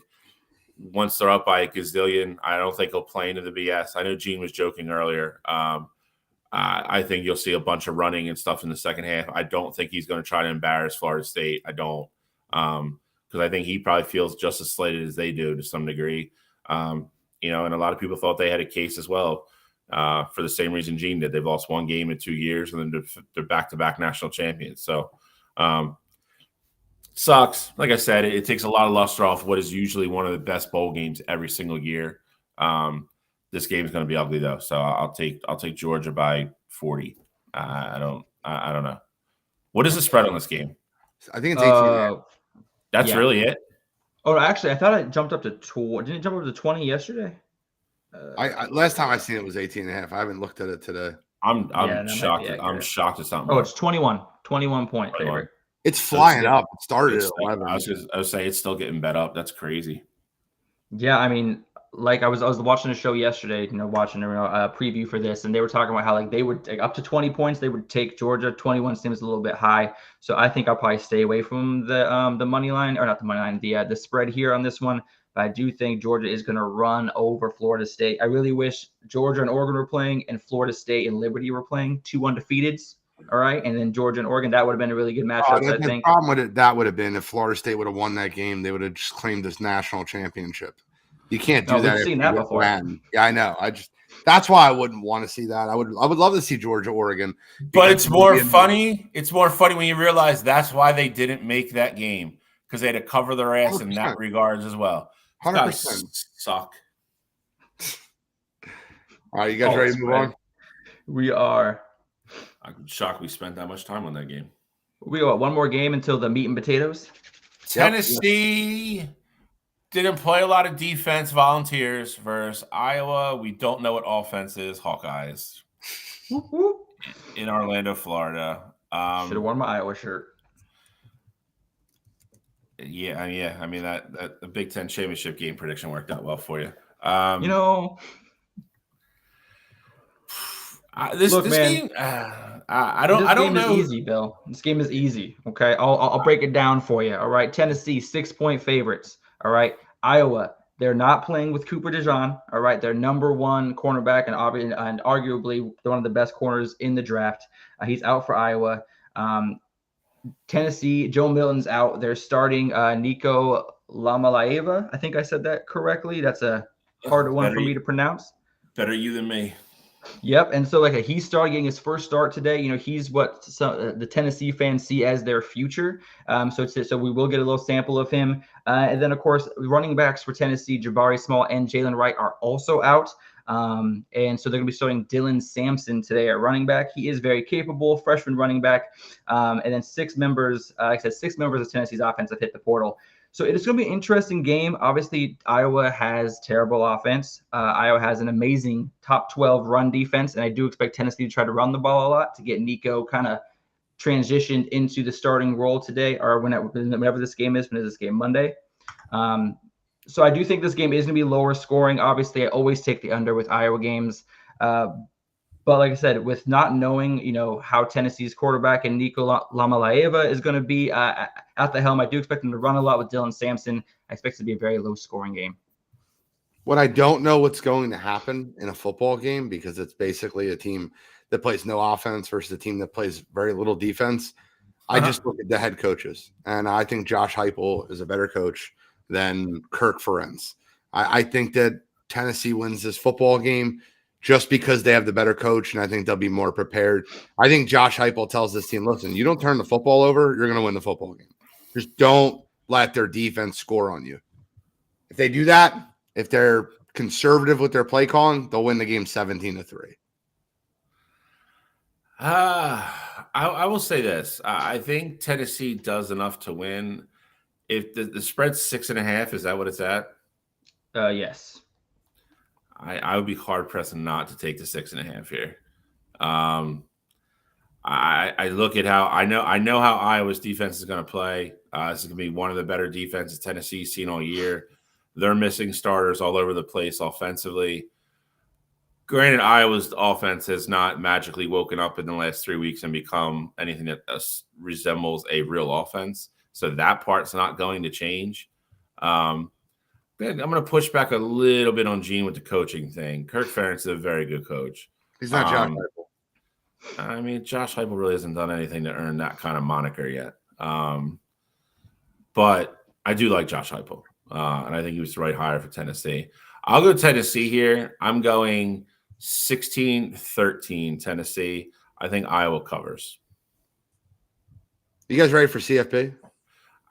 once they're up by a gazillion, I don't think he'll play into the BS. I know Gene was joking earlier. I think you'll see a bunch of running and stuff in the second half. I don't think he's going to try to embarrass Florida State. I don't, because I think he probably feels just as slated as they do to some degree. And a lot of people thought they had a case as well for the same reason Gene did. They've lost one game in 2 years, and then they're back-to-back national champions. So sucks. Like I said, it takes a lot of luster off what is usually one of the best bowl games every single year. This game is going to be ugly though, so I'll take Georgia by 40. I don't know. What is the spread on this game? I think it's 18. That's really it. Oh, actually, I thought it jumped up to 20. Didn't it jump up to 20 yesterday? I last time I seen it was 18 and a half. I haven't looked at it today. I'm shocked. I'm shocked at something. Oh, it's 21 point favorite. It's flying up. It started at 11. I was saying it's still getting bet up. That's crazy. Yeah, I mean, like I was watching a show yesterday, watching a preview for this, and they were talking about how like they would up to 20 points, they would take Georgia. 21 seems a little bit high, so I think I'll probably stay away from the money line, or not the money line, the spread here on this one. But I do think Georgia is going to run over Florida State. I really wish Georgia and Oregon were playing, and Florida State and Liberty were playing, 2 undefeateds. All right, and then Georgia and Oregon, that would have been a really good matchup. I think. The problem with it, that would have been if Florida State would have won that game, they would have just claimed this national championship. You can't do that. We've seen that before. Yeah, I know. That's why I wouldn't want to see that. I would love to see Georgia, Oregon. But it's more funny. It's more funny when you realize that's why they didn't make that game, because they had to cover their ass 100%. In that regards as well. 100% suck. All right, you guys ready to move on? We are. I'm shocked we spent that much time on that game. We got one more game until the meat and potatoes. Tennessee didn't play a lot of defense, Volunteers versus Iowa. We don't know what offense is, Hawkeyes. In Orlando, Florida. Should have worn my Iowa shirt. Yeah. I mean that the Big Ten championship game prediction worked out well for you. This game, I don't know. This game is easy, Bill. This game is easy. Okay, I'll break it down for you. All right, Tennessee 6-point favorites. All right, Iowa, they're not playing with Cooper DeJean. All right, they're number one cornerback and arguably one of the best corners in the draft. He's out for Iowa. Tennessee, Joe Milton's out. They're starting Nico Lamalaeva. I think I said that correctly. That's a hard one for me to pronounce. Better you than me. Yep, and so he's starting getting his first start today. He's what the Tennessee fans see as their future. So we will get a little sample of him. And then of course running backs for Tennessee, Jabari Small and Jalen Wright are also out. And so they're going to be starting Dylan Sampson today at running back. He is very capable, freshman running back. And then six members of Tennessee's offense have hit the portal. So it is going to be an interesting game. Obviously, Iowa has terrible offense. Iowa has an amazing top 12 run defense, and I do expect Tennessee to try to run the ball a lot to get Nico kind of transitioned into the starting role today, or whenever this game is. When is this game? Monday. So I do think this game is going to be lower scoring. Obviously, I always take the under with Iowa games. But like I said, with not knowing, how Tennessee's quarterback and Nico Lamalaeva is going to be at the helm, I do expect them to run a lot with Dylan Sampson. I expect it to be a very low-scoring game. What I don't know what's going to happen in a football game, because it's basically a team that plays no offense versus a team that plays very little defense. I just look at the head coaches, and I think Josh Heupel is a better coach than Kirk Ferentz. I think that Tennessee wins this football game just because they have the better coach, and I think they'll be more prepared. I think Josh Heupel tells this team, listen, you don't turn the football over, you're going to win the football game. Just don't let their defense score on you. If they do that, if they're conservative with their play calling, they'll win the game 17-3. I will say this. I think Tennessee does enough to win. If the spread's 6.5, is that what it's at? Yes. I would be hard pressed not to take the 6.5 here. I look at how I know how Iowa's defense is going to play. This is going to be one of the better defenses Tennessee's seen all year. They're missing starters all over the place offensively. Granted, Iowa's offense has not magically woken up in the last 3 weeks and become anything that resembles a real offense. So that part's not going to change. I'm going to push back a little bit on Gene with the coaching thing. Kirk Ferentz is a very good coach. He's not Josh Heupel. I mean, Josh Heupel really hasn't done anything to earn that kind of moniker yet. But I do like Josh Heupel, and I think he was the right hire for Tennessee. I'll go Tennessee here. I'm going 16-13 Tennessee. I think Iowa covers. You guys ready for CFP?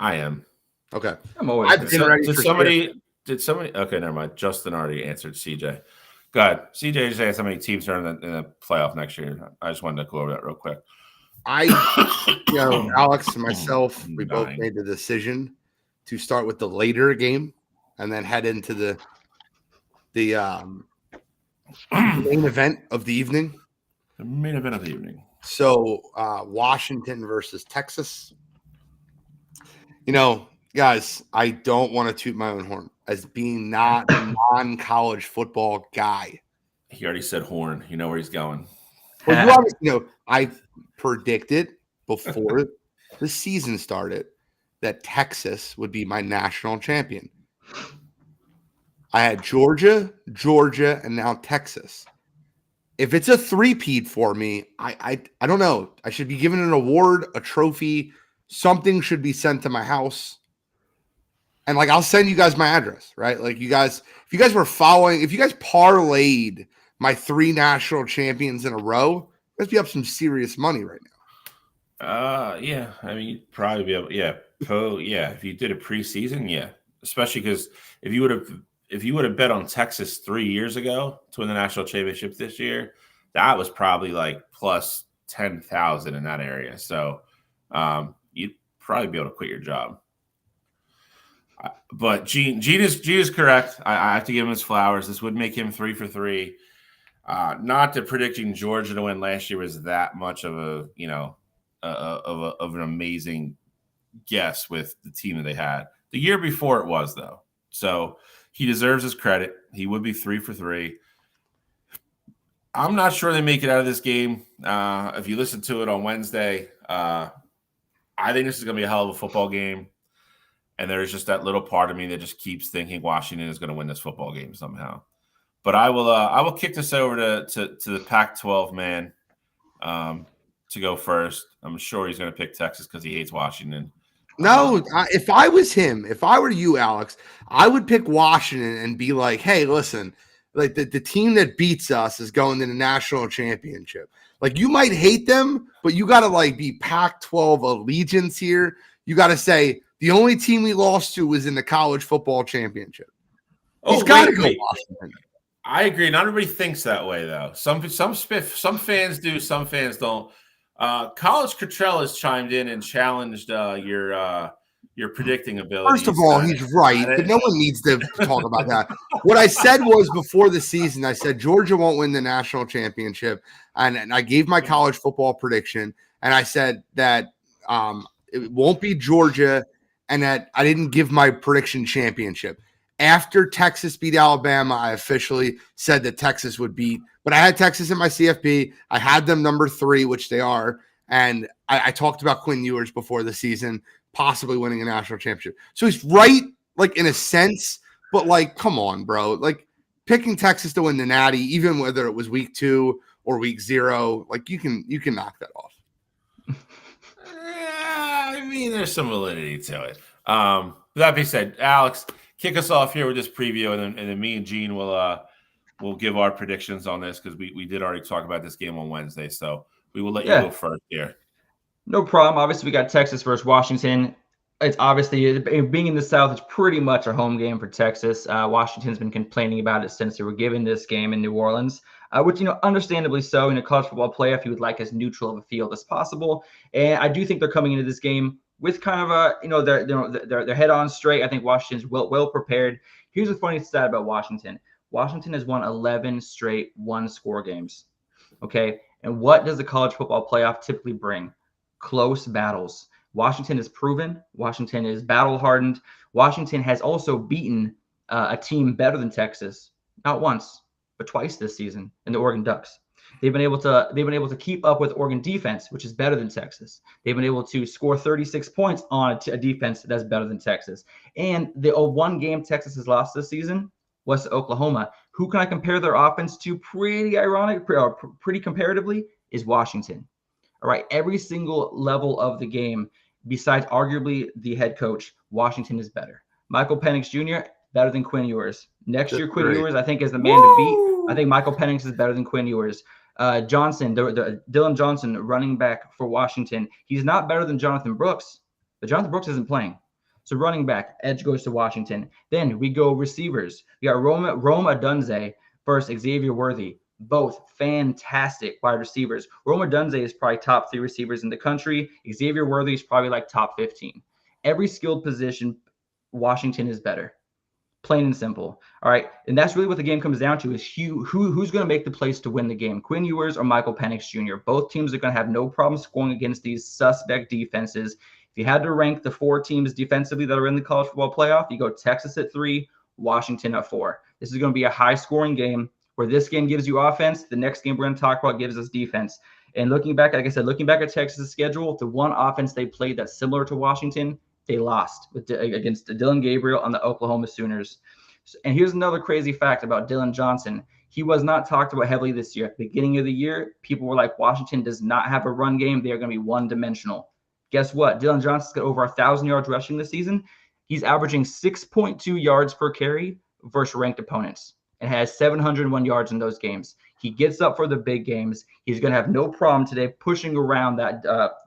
I am. Okay. I'm always ready for somebody. Did somebody? Okay, never mind. Justin already answered CJ. Go ahead. CJ just asked how many teams are in the playoff next year. I just wanted to go over that real quick. Alex and myself, we both made the decision to start with the later game and then head into the main event of the evening. The main event of the evening. So Washington versus Texas. Guys, I don't want to toot my own horn as being not a non-college football guy. He already said horn. You know where he's going. Well, I predicted before the season started that Texas would be my national champion. I had Georgia, and now Texas. If it's a three-peat for me, I don't know. I should be given an award, a trophy. Something should be sent to my house. And I'll send you guys my address, right? If you guys were following, if you guys parlayed my 3 national champions in a row, you guys be up some serious money right now. Yeah. I mean, you'd probably be able, yeah. If you did a preseason, yeah. Especially because if you would have if you would have bet on Texas 3 years ago to win the national championship this year, that was probably like plus 10,000 in that area. So you'd probably be able to quit your job. But Gene is correct. I have to give him his flowers. This would make him 3 for 3. Not that predicting Georgia to win last year was that much of of an amazing guess with the team that they had. The year before it was, though. So he deserves his credit. He would be 3 for 3. I'm not sure they make it out of this game. If you listen to it on Wednesday, I think this is going to be a hell of a football game. And there's just that little part of me that just keeps thinking Washington is going to win this football game somehow. But I will kick this over to the Pac-12 man to go first. I'm sure he's going to pick Texas because he hates Washington. No, if I was him, if I were you, Alex, I would pick Washington and be like, hey, listen, like the team that beats us is going to the national championship. Like you might hate them, but you got to like be Pac-12 allegiance here. You got to say the only team we lost to was in the college football championship. He's got to go Washington. I agree. Not everybody thinks that way, though. Some fans do, some fans don't. College Cottrell has chimed in and challenged your predicting ability. First of all, he's right, but no one needs to talk about that. What I said was before the season, I said Georgia won't win the national championship, and I gave my college football prediction, and I said that it won't be Georgia, and that I didn't give my prediction championship. After Texas beat Alabama, I officially said that Texas would beat, but I had Texas in my CFP. I had them number 3, which they are, and I talked about Quinn Ewers before the season possibly winning a national championship. So he's right, like in a sense, but like, come on, bro. Like picking Texas to win the Natty, even whether it was week 2 or week 0, like you can knock that off. I mean, there's some validity to it. That being said, Alex, kick us off here with this preview, and then me and Gene will give our predictions on this because we did already talk about this game on Wednesday. So we will let you go first here. No problem. Obviously, we got Texas versus Washington. It's obviously, being in the South, it's pretty much a home game for Texas. Washington's been complaining about it since they were given this game in New Orleans, which, understandably so. In a college football playoff, you would like as neutral of a field as possible. And I do think they're coming into this game with kind of a, their head on straight. I think Washington's well prepared. Here's the funny stat about Washington. Washington has won 11 straight one-score games. Okay, and what does the college football playoff typically bring? Close battles. Washington is proven. Washington is battle-hardened. Washington has also beaten a team better than Texas, not once, but twice this season in the Oregon Ducks. They've been able to keep up with Oregon defense, which is better than Texas. They've been able to score 36 points on a defense that's better than Texas. And the one game Texas has lost this season was to Oklahoma. Who can I compare their offense to? Pretty comparatively is Washington. All right, every single level of the game, besides arguably the head coach, Washington is better. Michael Penix Jr., better than Quinn Ewers. Next year, Quinn Ewers, I think, is the man to beat. I think Michael Penix is better than Quinn Ewers. Johnson, Dylan Johnson, running back for Washington. He's not better than Jonathan Brooks, but Jonathan Brooks isn't playing. So running back, edge goes to Washington. Then we go receivers. We got Rome Odunze versus Xavier Worthy. Both fantastic wide receivers. Rome Odunze is probably top 3 receivers in the country. Xavier Worthy is probably like top 15. Every skilled position, Washington is better. Plain and simple. All right. And that's really what the game comes down to is who's going to make the plays to win the game, Quinn Ewers or Michael Penix Jr. Both teams are going to have no problem scoring against these suspect defenses. If you had to rank the 4 teams defensively that are in the college football playoff, you go Texas at 3, Washington at 4. This is going to be a high-scoring game where this game gives you offense. The next game we're going to talk about gives us defense. And looking back, like I said, looking back at Texas' schedule, the one offense they played that's similar to Washington, they lost against Dylan Gabriel on the Oklahoma Sooners. And here's another crazy fact about Dylan Johnson. He was not talked about heavily this year. At the beginning of the year, people were like, Washington does not have a run game. They are going to be one-dimensional. Guess what? Dylan Johnson's got over 1,000 yards rushing this season. He's averaging 6.2 yards per carry versus ranked opponents and has 701 yards in those games. He gets up for the big games. He's going to have no problem today pushing around that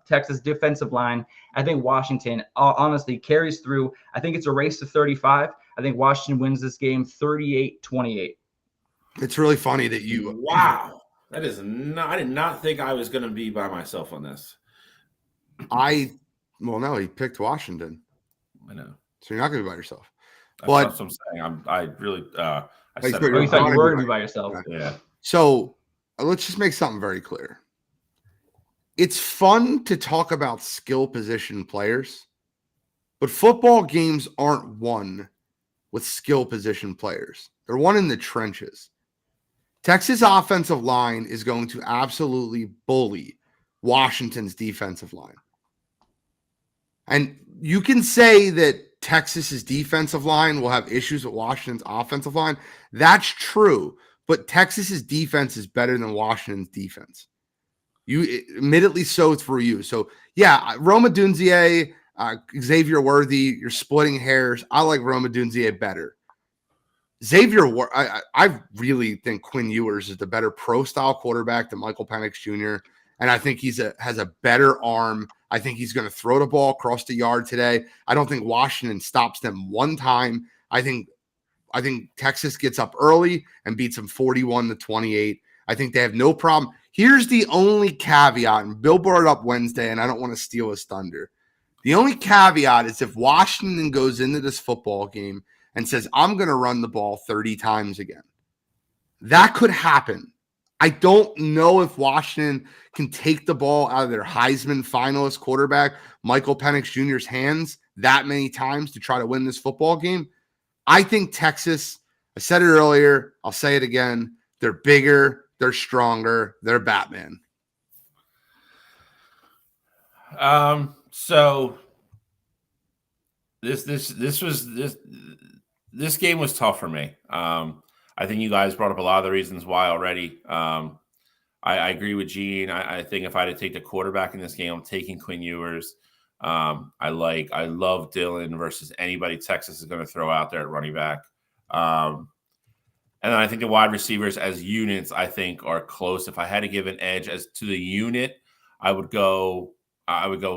Texas defensive line. I think Washington honestly carries through. I think it's a race to 35. I think Washington wins this game 38-28. It's really funny that you. Wow. That is not, I did not think I was going to be by myself on this. Well, no, he picked Washington. I know. So you're not going to be by yourself. That's But what I'm saying. I really, I you said thought Oh, you thought you were going to be be by yourself. yeah. So let's just make something very clear. It's fun to talk about skill position players, but football games aren't won with skill position players. They're won in the trenches. Texas offensive line is going to absolutely bully Washington's defensive line. And you can say that Texas's defensive line will have issues with Washington's offensive line. That's true, but Texas's defense is better than Washington's defense. Admittedly so through you. So, yeah, Roma Dunzier, Xavier Worthy, you're splitting hairs. I like Roma Dunzier better. Xavier, I really think Quinn Ewers is the better pro-style quarterback than Michael Penix Jr., and I think has a better arm. I think he's going to throw the ball across the yard today. I don't think Washington stops them one time. I think Texas gets up early and beats them 41-28. I think they have no problem. Here's the only caveat, and Bill brought it up Wednesday, and I don't want to steal his thunder. The only caveat is if Washington goes into this football game and says, I'm going to run the ball 30 times again. That could happen. I don't know if Washington can take the ball out of their Heisman finalist quarterback, Michael Penix Jr.'s hands that many times to try to win this football game. I think Texas, I said it earlier, I'll say it again, they're bigger, they're stronger, they're Batman. So this game was tough for me. I think you guys brought up a lot of the reasons why already. I agree with Gene. I think if I had to take the quarterback in this game, I'm taking Quinn Ewers. I love Dillon versus anybody Texas is going to throw out there at running back. And then I think the wide receivers as units, I think, are close. If I had to give an edge as to the unit, I would go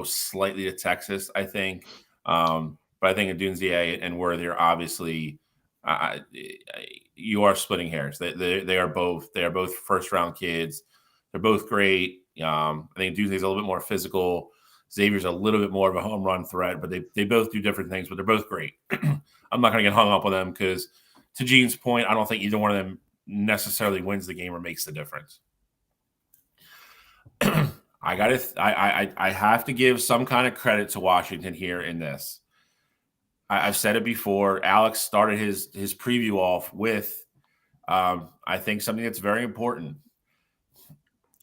slightly to Texas, I think. But I think Adunzier and Worthy are obviously you are splitting hairs. They are both first round kids. They're both great. I think Adunzier's a little bit more physical. Xavier's a little bit more of a home run threat, but they both do different things, but they're both great. I'm not going to get hung up on them because, to Gene's point, I don't think either one of them necessarily wins the game or makes the difference. I have to give some kind of credit to Washington here in this. I've said it before. Alex started his preview off with, I think, something that's very important.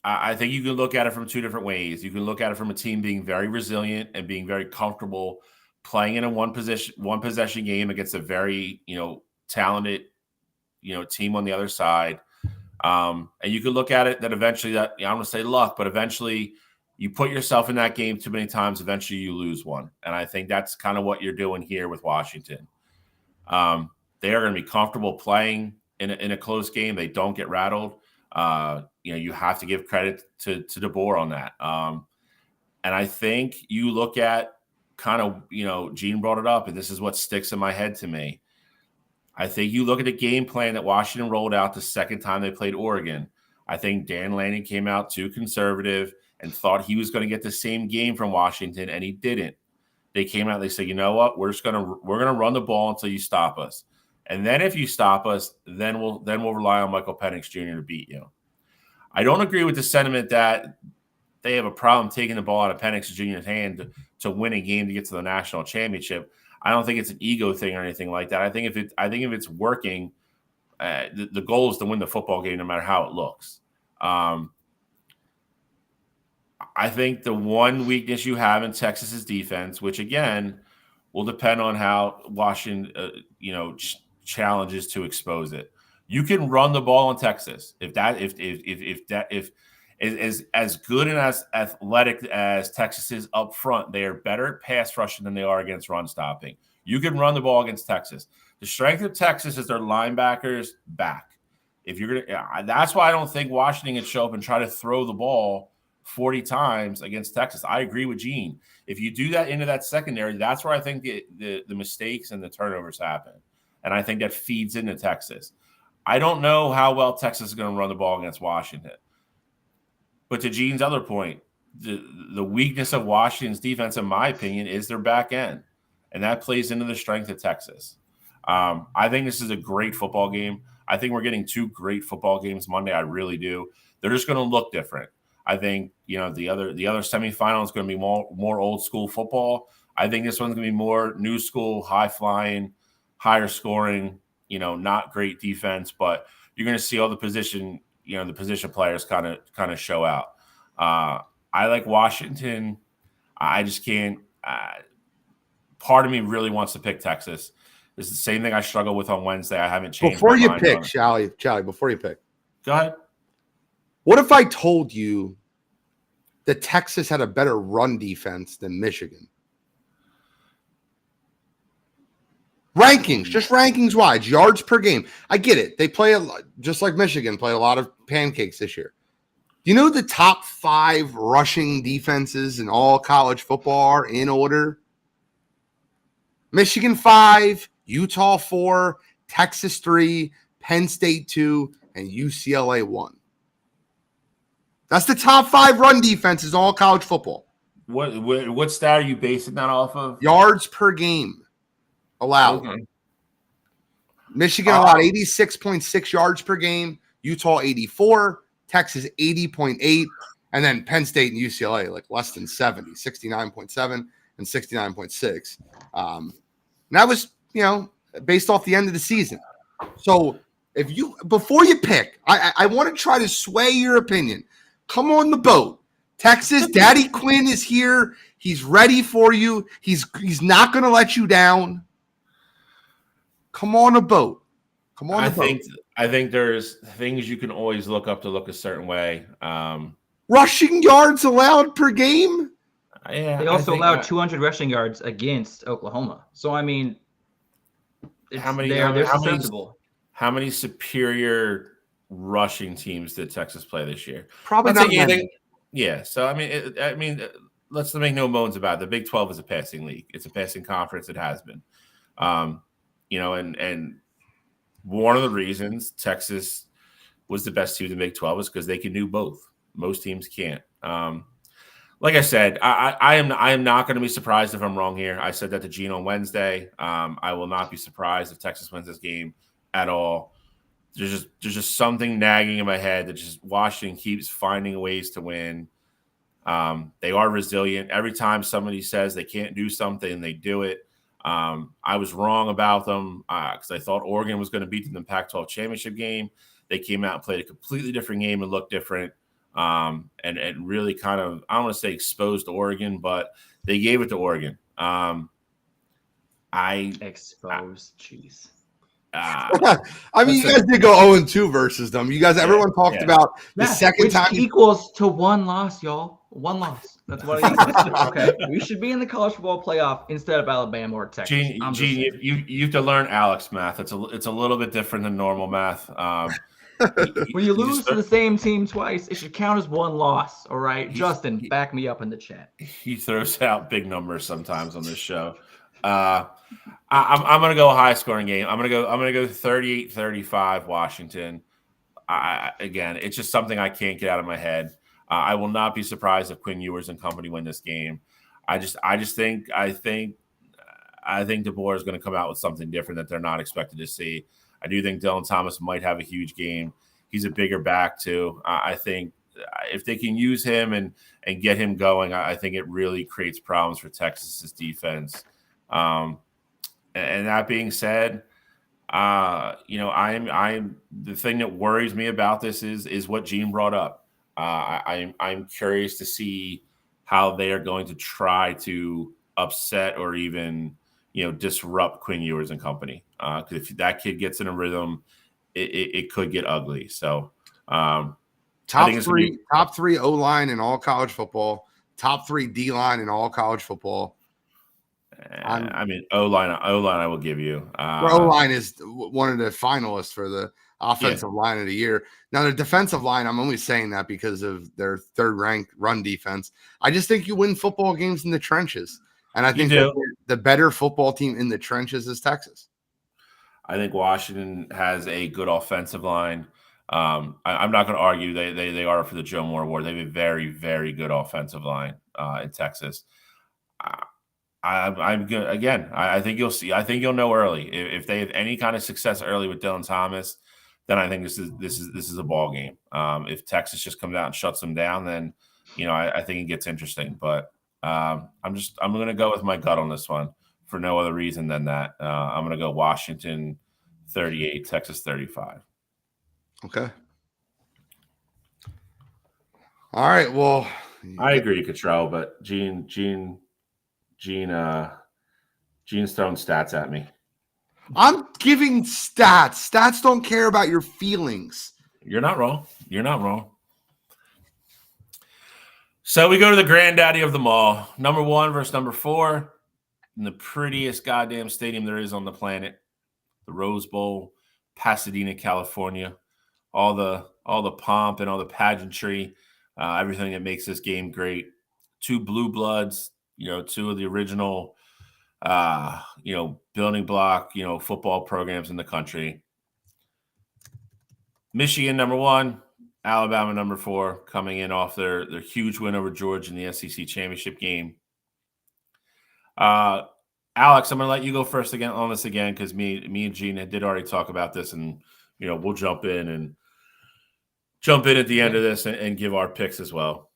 I think you can look at it from two different ways. You can look at it from a team being very resilient and being very comfortable playing in a one possession game against a very, talented, team on the other side. And you can look at it that eventually that, I'm going to say luck, but eventually you put yourself in that game too many times, eventually you lose one. And I think that's kind of what you're doing here with Washington. They are going to be comfortable playing in a close game. They don't get rattled. You have to give credit to DeBoer on that. And I think you look at kind of, Gene brought it up, and this is what sticks in my head to me. I think you look at the game plan that Washington rolled out the second time they played Oregon. I think Dan Lanning came out too conservative and thought he was going to get the same game from Washington, and he didn't. They came out, they said, you know what, we're going to run the ball until you stop us. And then if you stop us, then we'll rely on Michael Penix Jr. to beat you. I don't agree with the sentiment that they have a problem taking the ball out of Penix Jr.'s hand to win a game to get to the national championship. I don't think it's an ego thing or anything like that. I think if it's working, the goal is to win the football game no matter how it looks. I think the one weakness you have in Texas's defense, which again will depend on how Washington, challenges to expose it. You can run the ball in Texas if as good and as athletic as Texas is up front, they are better at pass rushing than they are against run stopping. You can run the ball against Texas. The strength of Texas is their linebackers back. If you're gonna, that's why I don't think Washington can show up and try to throw the ball 40 times against Texas. I agree with Gene. If you do that into that secondary, that's where I think the mistakes and the turnovers happen. and I think that feeds into Texas. I don't know how well Texas is going to run the ball against Washington. But to Gene's other point, the weakness of Washington's defense, in my opinion, is their back end. And that plays into the strength of Texas. I think this is a great football game. I think we're getting 2 great football games Monday. I really do. They're just going to look different. I think, the other semifinal is going to be more old school football. I think this one's going to be more new school, high flying, higher scoring, not great defense, but you're going to see all the position players kind of show out. I like Washington. I just can't. Part of me really wants to pick Texas. It's the same thing I struggled with on Wednesday. I haven't changed. Before you pick, Charlie, before you pick, go ahead. What if I told you that Texas had a better run defense than Michigan? Rankings, just rankings wise, yards per game. I get it. They play just like Michigan, play a lot of pancakes this year. You know the top 5 rushing defenses in all college football are in order? Michigan 5, Utah 4, Texas 3, Penn State 2, and UCLA 1. That's the top 5 run defenses in all college football. What stat are you basing that off of? Yards per game allowed. Okay. Michigan allowed 86.6 yards per game, Utah 84, Texas 80.8, and then Penn State and UCLA like less than 70, 69.7 and 69.6. And that was, based off the end of the season. So before you pick, I want to try to sway your opinion. Come on the boat. Texas, Daddy Quinn is here. He's ready for you. He's not going to let you down. Come on a boat. Come on. I think there's things you can always look up to look a certain way. Rushing yards allowed per game. Yeah, they also allowed 200 rushing yards against Oklahoma. So I mean, they're susceptible. How many superior rushing teams did Texas play this year? Probably not many. Yeah. So I mean, let's make no bones about it. The Big 12 is a passing league. It's a passing conference. It has been. And one of the reasons Texas was the best team in the Big 12 is because they can do both. Most teams can't. Like I said, I am not going to be surprised if I'm wrong here. I said that to Gene on Wednesday. I will not be surprised if Texas wins this game at all. There's just something nagging in my head that just Washington keeps finding ways to win. They are resilient. Every time somebody says they can't do something, they do it. I was wrong about them because I thought Oregon was going to beat them in the Pac-12 championship game. They came out and played a completely different game and looked different. And really kind of, I don't want to say exposed Oregon, but they gave it to Oregon. Jeez. I mean, you guys did go 0-2 versus them. You guys, everyone talked about the second time equals to 1 loss, y'all. 1 loss. That's what it equals. Okay, we should be in the college football playoff instead of Alabama or Texas. Gene, you have to learn Alex math. It's a little bit different than normal math. When you lose to the same team twice, it should count as 1 loss. All right, Justin, back me up in the chat. He throws out big numbers sometimes on this show. I'm going to go a high scoring game. I'm going to go 38-35 Washington. Again, it's just something I can't get out of my head. I will not be surprised if Quinn Ewers and company win this game. I think DeBoer is going to come out with something different that they're not expected to see. I do think Dylan Thomas might have a huge game. He's a bigger back too. I think if they can use him and get him going, I think it really creates problems for Texas's defense. And that being said, I'm the thing that worries me about this is what Gene brought up. I'm curious to see how they are going to try to upset or even disrupt Quinn Ewers and company. Because if that kid gets in a rhythm, it could get ugly. So top three O-line in all college football, top 3 D-line in all college football. O-line I will give you. O-line is one of the finalists for the offensive line of the year. Now, the defensive line, I'm only saying that because of their 3rd-ranked run defense. I just think you win football games in the trenches. And I think that the better football team in the trenches is Texas. I think Washington has a good offensive line. I'm not going to argue they are for the Joe Moore Award. They have a very, very good offensive line in Texas. I'm good again. I think you'll see. I think you'll know early if they have any kind of success early with Dylan Thomas. Then I think this is a ball game. If Texas just comes out and shuts them down, then I think it gets interesting. But I'm going to go with my gut on this one for no other reason than that. I'm going to go Washington 38, Texas 35. Okay. All right. Well, I agree, Cottrell, but Gene's throwing stats at me. I'm giving stats. Stats don't care about your feelings. You're not wrong. You're not wrong. So we go to the granddaddy of them all. Number 1 versus number 4 in the prettiest goddamn stadium there is on the planet, the Rose Bowl, Pasadena, California. All the pomp and all the pageantry, everything that makes this game great. 2 blue bloods, 2 of the original building block, football programs in the country. Michigan, number 1, Alabama, number 4, coming in off their huge win over Georgia in the SEC championship game. Alex, I'm going to let you go first again on this again because me and Gene did already talk about this, and we'll jump in at the end of this and give our picks as well.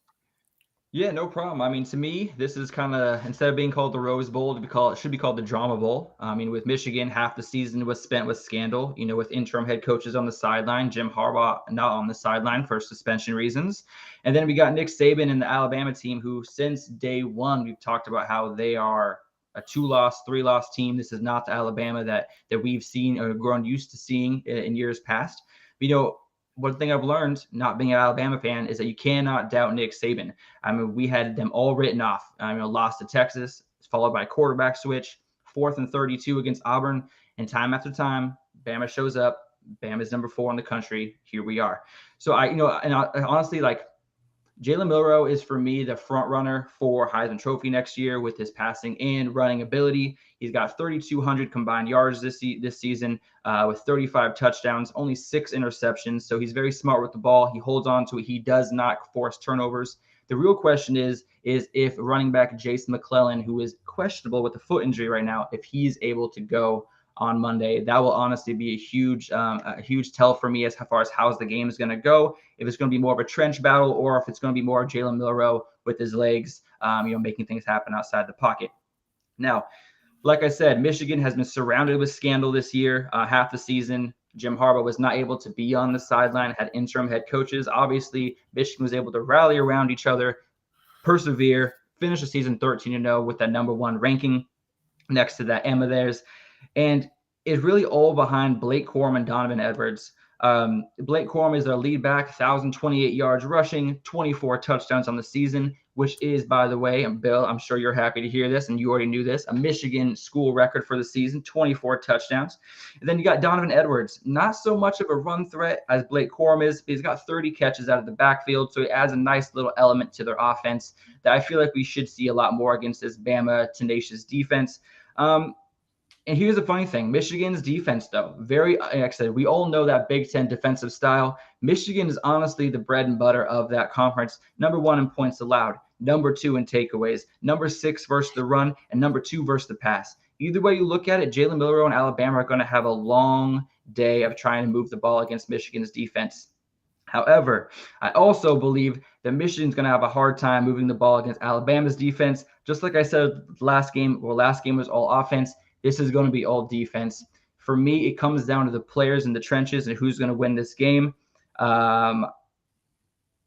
Yeah, no problem. I mean, to me, this is kind of, instead of being called the Rose Bowl, it should be called the Drama Bowl. I mean, with Michigan, half the season was spent with scandal, with interim head coaches on the sideline, Jim Harbaugh not on the sideline for suspension reasons. And then we got Nick Saban and the Alabama team, who since day one, we've talked about how they are a 2-loss, 3-loss team. This is not the Alabama that we've seen or grown used to seeing in years past. One thing I've learned, not being an Alabama fan, is that you cannot doubt Nick Saban. I mean, we had them all written off. Lost to Texas, followed by a quarterback switch, 4th and 32 against Auburn, and time after time, Bama shows up. Bama's number 4 in the country. Here we are. So honestly, Jalen Milroe is for me the front runner for Heisman Trophy next year with his passing and running ability. He's got 3,200 combined yards this season with 35 touchdowns, only 6 interceptions. So he's very smart with the ball. He holds on to it. He does not force turnovers. The real question is if running back Jace McClellan, who is questionable with a foot injury right now, if he's able to go on Monday. That will honestly be a huge tell for me as far as how's the game is going to go. If it's going to be more of a trench battle or if it's going to be more Jalen Milroe with his legs, making things happen outside the pocket. Now, like I said, Michigan has been surrounded with scandal this year, half the season. Jim Harbaugh was not able to be on the sideline, had interim head coaches. Obviously, Michigan was able to rally around each other, persevere, finish the season 13-0 with that number 1 ranking next to that M of theirs. And it's really all behind Blake Corum and Donovan Edwards. Blake Corum is their lead back, 1,028 yards rushing, 24 touchdowns on the season, which is, by the way, and Bill, I'm sure you're happy to hear this, and you already knew this, a Michigan school record for the season, 24 touchdowns. And then you got Donovan Edwards, not so much of a run threat as Blake Corum is. He's got 30 catches out of the backfield, so it adds a nice little element to their offense that I feel like we should see a lot more against this Bama tenacious defense. And here's the funny thing. Michigan's defense, though, like I said, we all know that Big Ten defensive style. Michigan is honestly the bread and butter of that conference. Number 1 in points allowed, number 2 in takeaways, number 6 versus the run, and number 2 versus the pass. Either way you look at it, Jalen Milroe and Alabama are going to have a long day of trying to move the ball against Michigan's defense. However, I also believe that Michigan's going to have a hard time moving the ball against Alabama's defense. Just like I said last game was all offense. This is going to be all defense. For me, it comes down to the players in the trenches and who's going to win this game. With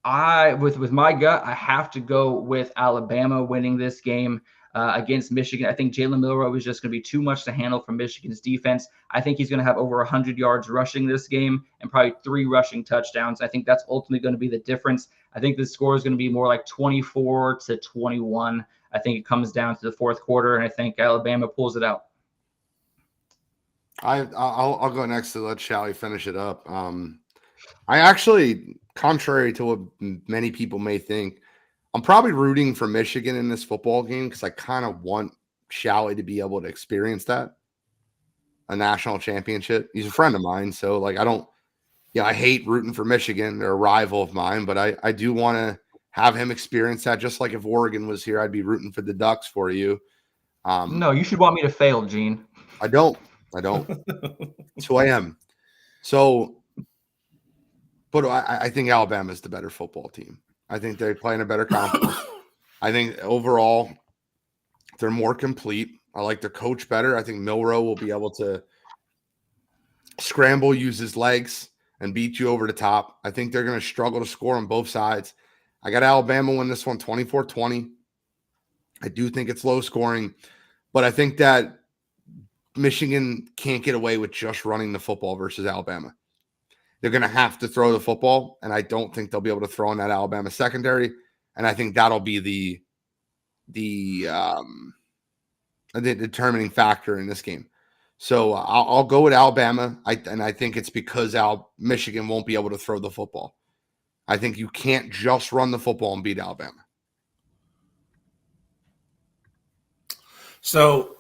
my gut, I have to go with Alabama winning this game against Michigan. I think Jalen Milroe is just going to be too much to handle for Michigan's defense. I think he's going to have over 100 yards rushing this game and probably 3 rushing touchdowns. I think that's ultimately going to be the difference. I think the score is going to be more like 24-21. I think it comes down to the fourth quarter, and I think Alabama pulls it out. I'll go next to let Shally finish it up. I actually, contrary to what many people may think, I'm probably rooting for Michigan in this football game because I kind of want Shally to be able to experience that. a national championship. He's a friend of mine, so like I hate rooting for Michigan. They're a rival of mine, but I do want to have him experience that. Just like if Oregon was here, I'd be rooting for the Ducks for you. No, you should want me to fail, Gene. I don't. That's who I am. So, but I think Alabama is the better football team. I think they play in a better conference. I think overall they're more complete. I like their coach better. I think Milroe will be able to scramble, use his legs, and beat you over the top. I think they're going to struggle to score on both sides. I got Alabama win this one 24-20. I do think it's low scoring, but I think that Michigan can't get away with just running the football versus Alabama. They're going to have to throw the football, and I don't think they'll be able to throw in that Alabama secondary, and I think that'll be the determining factor in this game. So I'll go with Alabama, and I think it's because Michigan won't be able to throw the football. I think you can't just run the football and beat Alabama. So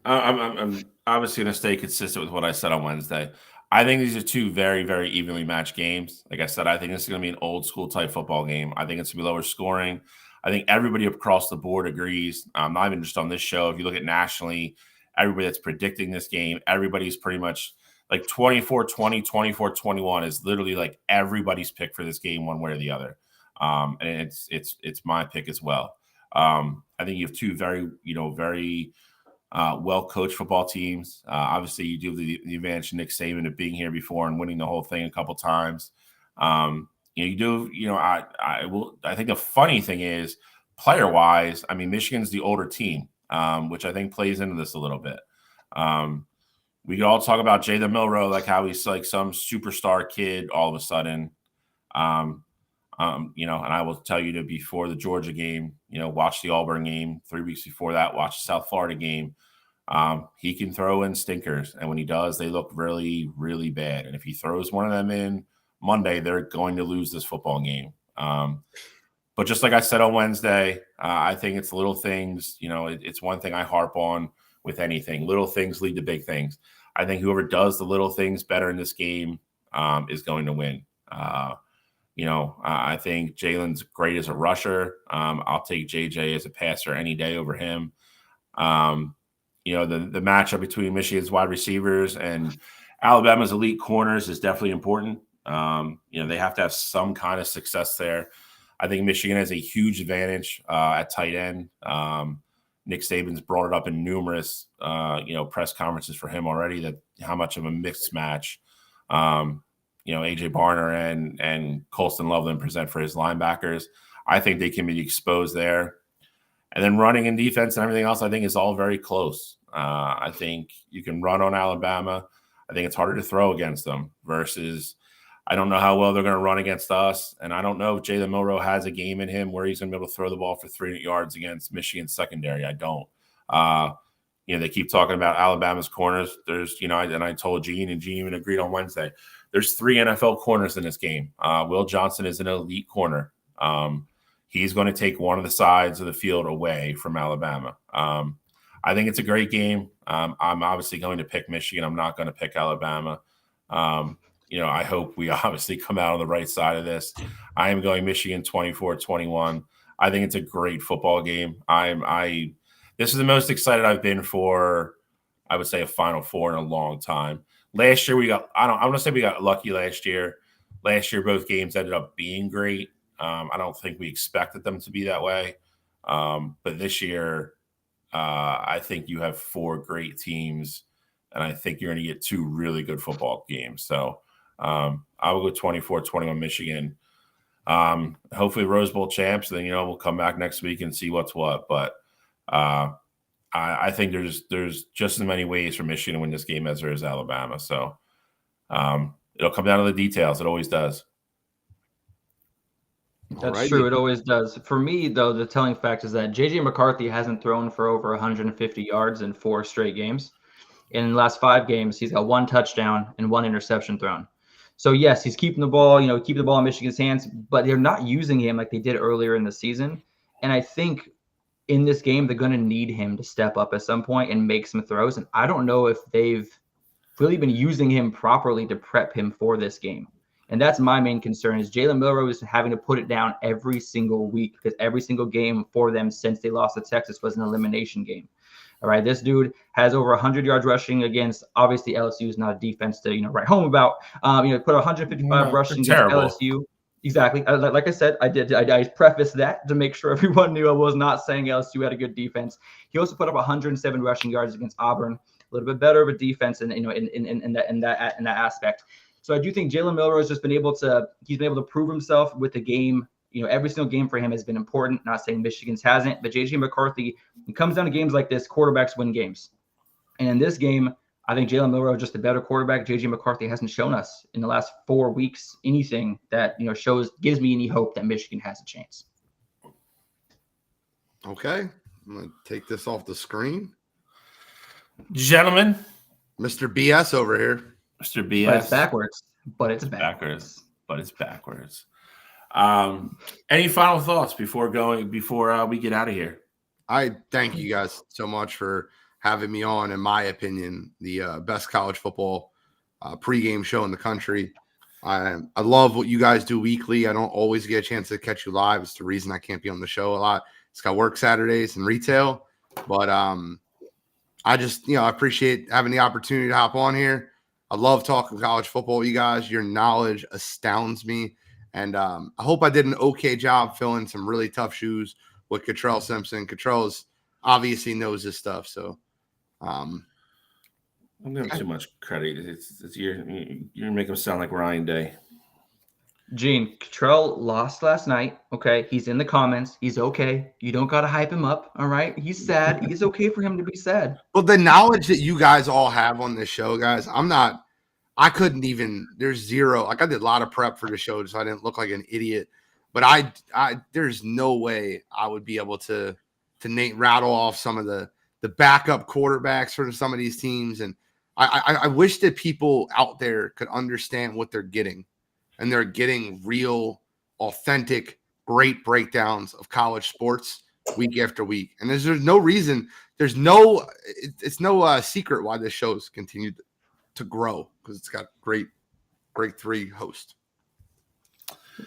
I'm obviously going to stay consistent with what I said on Wednesday. I think these are two very, very evenly matched games. Like I said, I think this is going to be an old school type football game. I think it's going to be lower scoring. I think everybody across the board agrees. Not even just on this show. If you look at nationally, everybody that's predicting this game, everybody's pretty much like 24-20, 24-21 is literally like everybody's pick for this game one way or the other. And it's my pick as well. I think you have two very well-coached football teams. Obviously, you do have the advantage of Nick Saban of being here before and winning the whole thing a couple times. I think the funny thing is, player-wise, I mean, Michigan's the older team, which I think plays into this a little bit. We could all talk about Jalen Milroe, like how he's like some superstar kid all of a sudden. And I will tell you that before the Georgia game, watch the Auburn game. 3 weeks before that, watch the South Florida game. He can throw in stinkers, and when he does, they look really, really bad. And if he throws one of them in Monday, they're going to lose this football game. But just like I said on Wednesday, I think it's little things. It's one thing I harp on with anything. Little things lead to big things. I think whoever does the little things better in this game is going to win. I think Jalen's great as a rusher. I'll take JJ as a passer any day over him. The matchup between Michigan's wide receivers and Alabama's elite corners is definitely important. They have to have some kind of success there. I think Michigan has a huge advantage at tight end. Nick Saban's brought it up in numerous, press conferences for him already that how much of a mixed match, AJ Barner and Colston Loveland present for his linebackers. I think they can be exposed there. And then running and defense and everything else, I think is all very close. I think you can run on Alabama. I think it's harder to throw against them versus I don't know how well they're going to run against us. And I don't know if Jalen Milroe has a game in him where he's going to be able to throw the ball for 300 yards against Michigan's secondary. I don't. They keep talking about Alabama's corners. There's, and I told Gene, and Gene even agreed on Wednesday. There's 3 NFL corners in this game. Will Johnson is an elite corner. He's going to take one of the sides of the field away from Alabama. I think it's a great game. I'm obviously going to pick Michigan. I'm not going to pick Alabama. I hope we obviously come out on the right side of this. I am going Michigan 24-21. I think it's a great football game. This is the most excited I've been for, I would say, a Final Four in a long time. Last year I'm going to say we got lucky last year. Last year, both games ended up being great. I don't think we expected them to be that way. But this year, I think you have 4 great teams, and I think you're going to get 2 really good football games. So I will go 24-21 Michigan. Hopefully Rose Bowl champs, then, we'll come back next week and see what's what. But I think there's just as many ways for Michigan to win this game as there is Alabama. So it'll come down to the details. It always does. That's true. It always does. For me, though, the telling fact is that J.J. McCarthy hasn't thrown for over 150 yards in 4 straight games. In the last 5 games, he's got 1 touchdown and 1 interception thrown. So, yes, he's keeping the ball, keeping the ball in Michigan's hands, but they're not using him like they did earlier in the season. And I think in this game, they're going to need him to step up at some point and make some throws. And I don't know if they've really been using him properly to prep him for this game. And that's my main concern is Jalen Milroe is having to put it down every single week because every single game for them since they lost to Texas was an elimination game. All right, this dude has over 100 yards rushing against. Obviously, LSU is not a defense to write home about. Put 155 rushing against LSU. Exactly. Like I said, I prefaced that to make sure everyone knew I was not saying LSU had a good defense. He also put up 107 rushing yards against Auburn. A little bit better of a defense, in that aspect. So I do think Jalen Milroe has just been able to prove himself with the game. Every single game for him has been important. Not saying Michigan's hasn't, but JJ McCarthy, it comes down to games like this, quarterbacks win games. And in this game, I think Jalen Milroe is just a better quarterback. JJ McCarthy hasn't shown us in the last 4 weeks anything that gives me any hope that Michigan has a chance. Okay, I'm gonna take this off the screen, gentlemen. Mr. BS over here. Mr. BS. But it's backwards. But it's backwards. Any final thoughts before we get out of here? I thank you guys so much for having me on. In my opinion, the best college football pregame show in the country. I love what you guys do weekly. I don't always get a chance to catch you live. It's the reason I can't be on the show a lot. It's got work Saturdays and retail, but I just I appreciate having the opportunity to hop on here. I love talking college football with you guys. Your knowledge astounds me. And I hope I did an okay job filling some really tough shoes with Cottrell Simpson. Cottrell's obviously knows this stuff. So I'm giving too much credit. You're making him sound like Ryan Day. Gene, Cottrell lost last night. Okay. He's in the comments. He's okay. You don't got to hype him up. All right. He's sad. It's okay for him to be sad. Well, the knowledge that you guys all have on this show, guys, I couldn't even, there's zero. Like I did a lot of prep for the show so I didn't look like an idiot, but there's no way I would be able to rattle off some of the backup quarterbacks for some of these teams. And I wish that people out there could understand what they're getting, and they're getting real, authentic, great breakdowns of college sports week after week. And there's no reason, it's no secret why this show's continued to grow, because it's got great 3 hosts.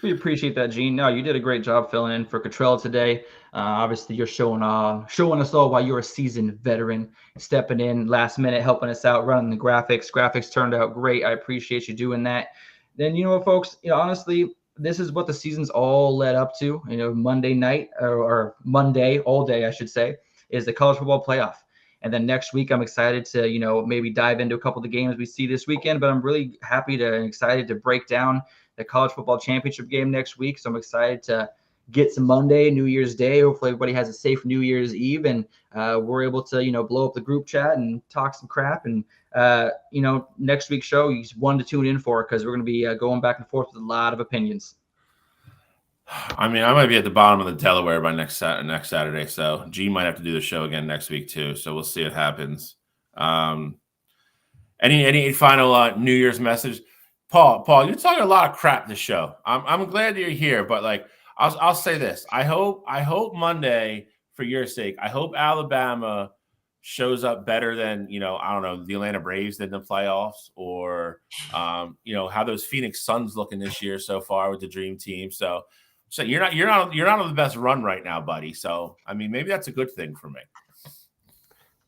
We appreciate that, Gene. No, you did a great job filling in for Cottrell today. Obviously, you're showing us all why you're a seasoned veteran, stepping in last minute, helping us out, running the graphics. Graphics turned out great. I appreciate you doing that. Then, folks, honestly, this is what the season's all led up to. Monday night or Monday, all day, I should say, is the college football playoff. And then next week, I'm excited to, maybe dive into a couple of the games we see this weekend. But I'm really happy and excited to break down the college football championship game next week. So I'm excited to get some Monday, New Year's Day. Hopefully everybody has a safe New Year's Eve, and we're able to, blow up the group chat and talk some crap. And, next week's show, you one to tune in for, because we're going to be going back and forth with a lot of opinions. I mean, I might be at the bottom of the Delaware by next Saturday, so G might have to do the show again next week too. So we'll see what happens. Any final New Year's message, Paul? You're talking a lot of crap this show. I'm glad that you're here, but like I'll say this: I hope Monday, for your sake, I hope Alabama shows up better than I don't know, the Atlanta Braves did in the playoffs, or how those Phoenix Suns looking this year so far with the Dream Team. So you're not on the best run right now, buddy. So I mean, maybe that's a good thing for me.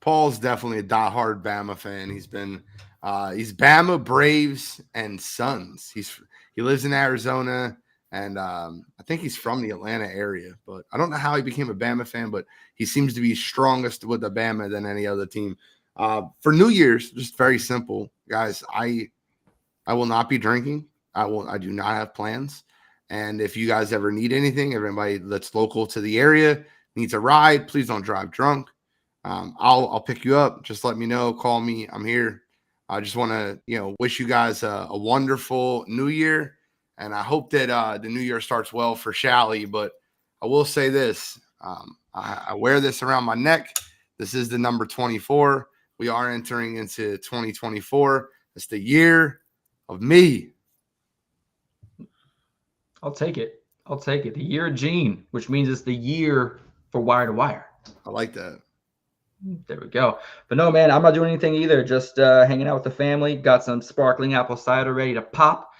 Paul's definitely a diehard Bama fan. He's Bama, Braves, and Suns. He lives in Arizona, and I think he's from the Atlanta area. But I don't know how he became a Bama fan, but he seems to be strongest with the Bama than any other team. For New Year's, just very simple, guys. I will not be drinking. I do not have plans. And if you guys ever need anything, everybody that's local to the area needs a ride, please don't drive drunk. I'll pick you up. Just let me know. Call me. I'm here. I just want to, wish you guys a wonderful New Year. And I hope that the New Year starts well for Shally. But I will say this. I wear this around my neck. This is the number 24. We are entering into 2024. It's the year of me. I'll take it. The year of Gene, which means it's the year for Wire to Wire. I like that. There we go. But no, man, I'm not doing anything either. Just hanging out with the family. Got some sparkling apple cider ready to pop.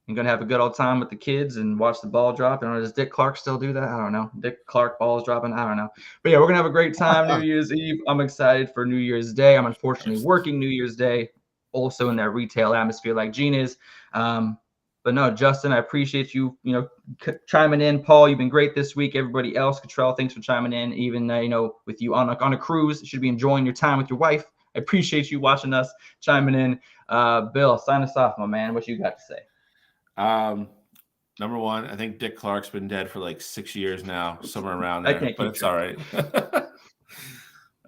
I'm going to have a good old time with the kids and watch the ball drop. And does Dick Clark still do that? I don't know. Dick Clark balls dropping? I don't know. But yeah, we're going to have a great time New Year's Eve. I'm excited for New Year's Day. I'm unfortunately working New Year's Day, also in that retail atmosphere like Gene is. But no, Justin, I appreciate you, chiming in. Paul, you've been great this week. Everybody else, Cottrell, thanks for chiming in. Even, with you on a cruise, you should be enjoying your time with your wife. I appreciate you watching us, chiming in. Bill, sign us off, my man. What you got to say? Number one, I think Dick Clark's been dead for like 6 years now, somewhere around I there, can't but keep it's track.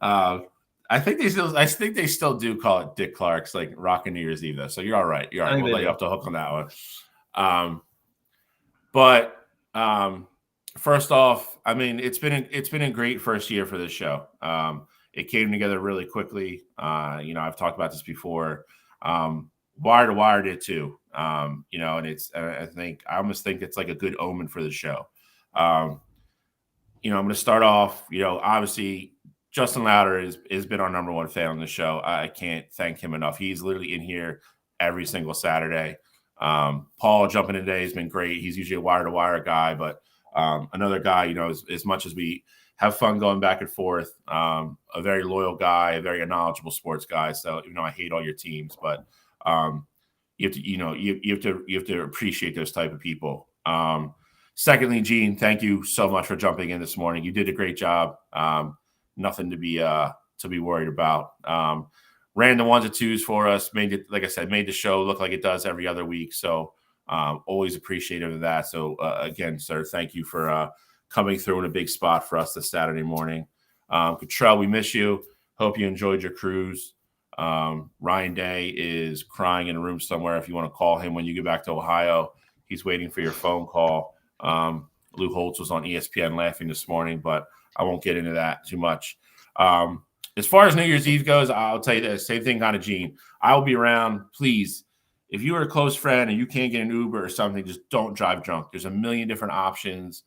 all right. I think they still do call it Dick Clark's like rocking New Year's Eve though. So you're all right. You're all right. We'll let you off the hook on that one. First off, I mean, it's been a great first year for this show. It came together really quickly. I've talked about this before. Wire to Wire did too. And I almost think it's like a good omen for the show. I'm going to start off, obviously Justin Louder has been our number one fan on the show. I can't thank him enough. He's literally in here every single Saturday. Paul jumping in today has been great. He's usually a Wire to Wire guy, but another guy, as much as we have fun going back and forth, a very loyal guy, a very knowledgeable sports guy. So, I hate all your teams, but you have to appreciate those type of people. Secondly, Gene, thank you so much for jumping in this morning. You did a great job. Nothing to be worried about. Ran the ones and twos for us. Made it, like I said, made the show look like it does every other week. So always appreciative of that. So again, sir, thank you for coming through in a big spot for us this Saturday morning. Cottrell, we miss you. Hope you enjoyed your cruise. Ryan Day is crying in a room somewhere. If you want to call him when you get back to Ohio, he's waiting for your phone call. Lou Holtz was on ESPN laughing this morning, but I won't get into that too much. As far as New Year's Eve goes, I'll tell you the same thing kind of Gene. I will be around. Please, if you are a close friend and you can't get an Uber or something, just don't drive drunk. There's a million different options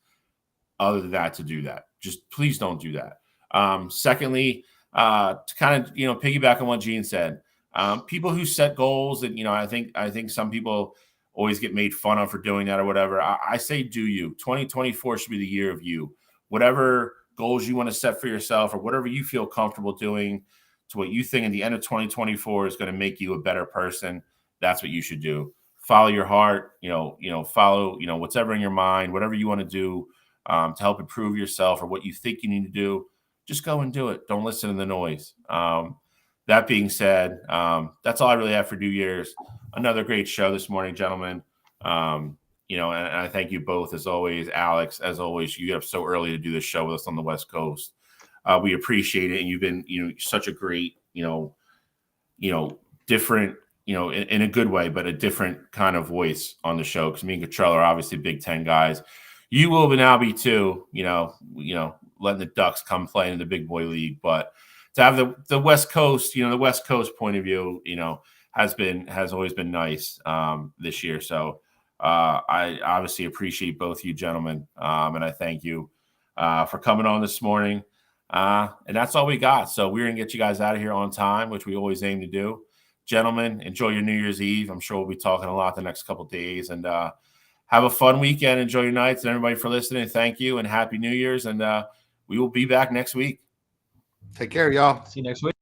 other than that to do that. Just please don't do that. Secondly, to kind of piggyback on what Gene said, people who set goals, and I think some people always get made fun of for doing that or whatever. I say do you. 2024 should be the year of you. Whatever goals you want to set for yourself or whatever you feel comfortable doing to what you think at the end of 2024 is going to make you a better person, that's what you should do. Follow your heart, follow, whatever in your mind, whatever you want to do to help improve yourself or what you think you need to do, just go and do it. Don't listen to the noise. That being said, that's all I really have for New Year's. Another great show this morning, gentlemen. And I thank you both as always. Alex, as always, you get up so early to do this show with us on the West Coast. We appreciate it. And you've been, such a great, different, in a good way, but a different kind of voice on the show. Because me and Cottrell are obviously Big Ten guys. You will now be too, letting the Ducks come play in the big boy league. But to have the West Coast, the West Coast point of view, has always been nice this year. So I obviously appreciate both you gentlemen, and I thank you for coming on this morning. And that's all we got. So we're going to get you guys out of here on time, which we always aim to do. Gentlemen, enjoy your New Year's Eve. I'm sure we'll be talking a lot the next couple of days. And have a fun weekend. Enjoy your nights. And everybody for listening, thank you and Happy New Year's. And we will be back next week. Take care, y'all. See you next week.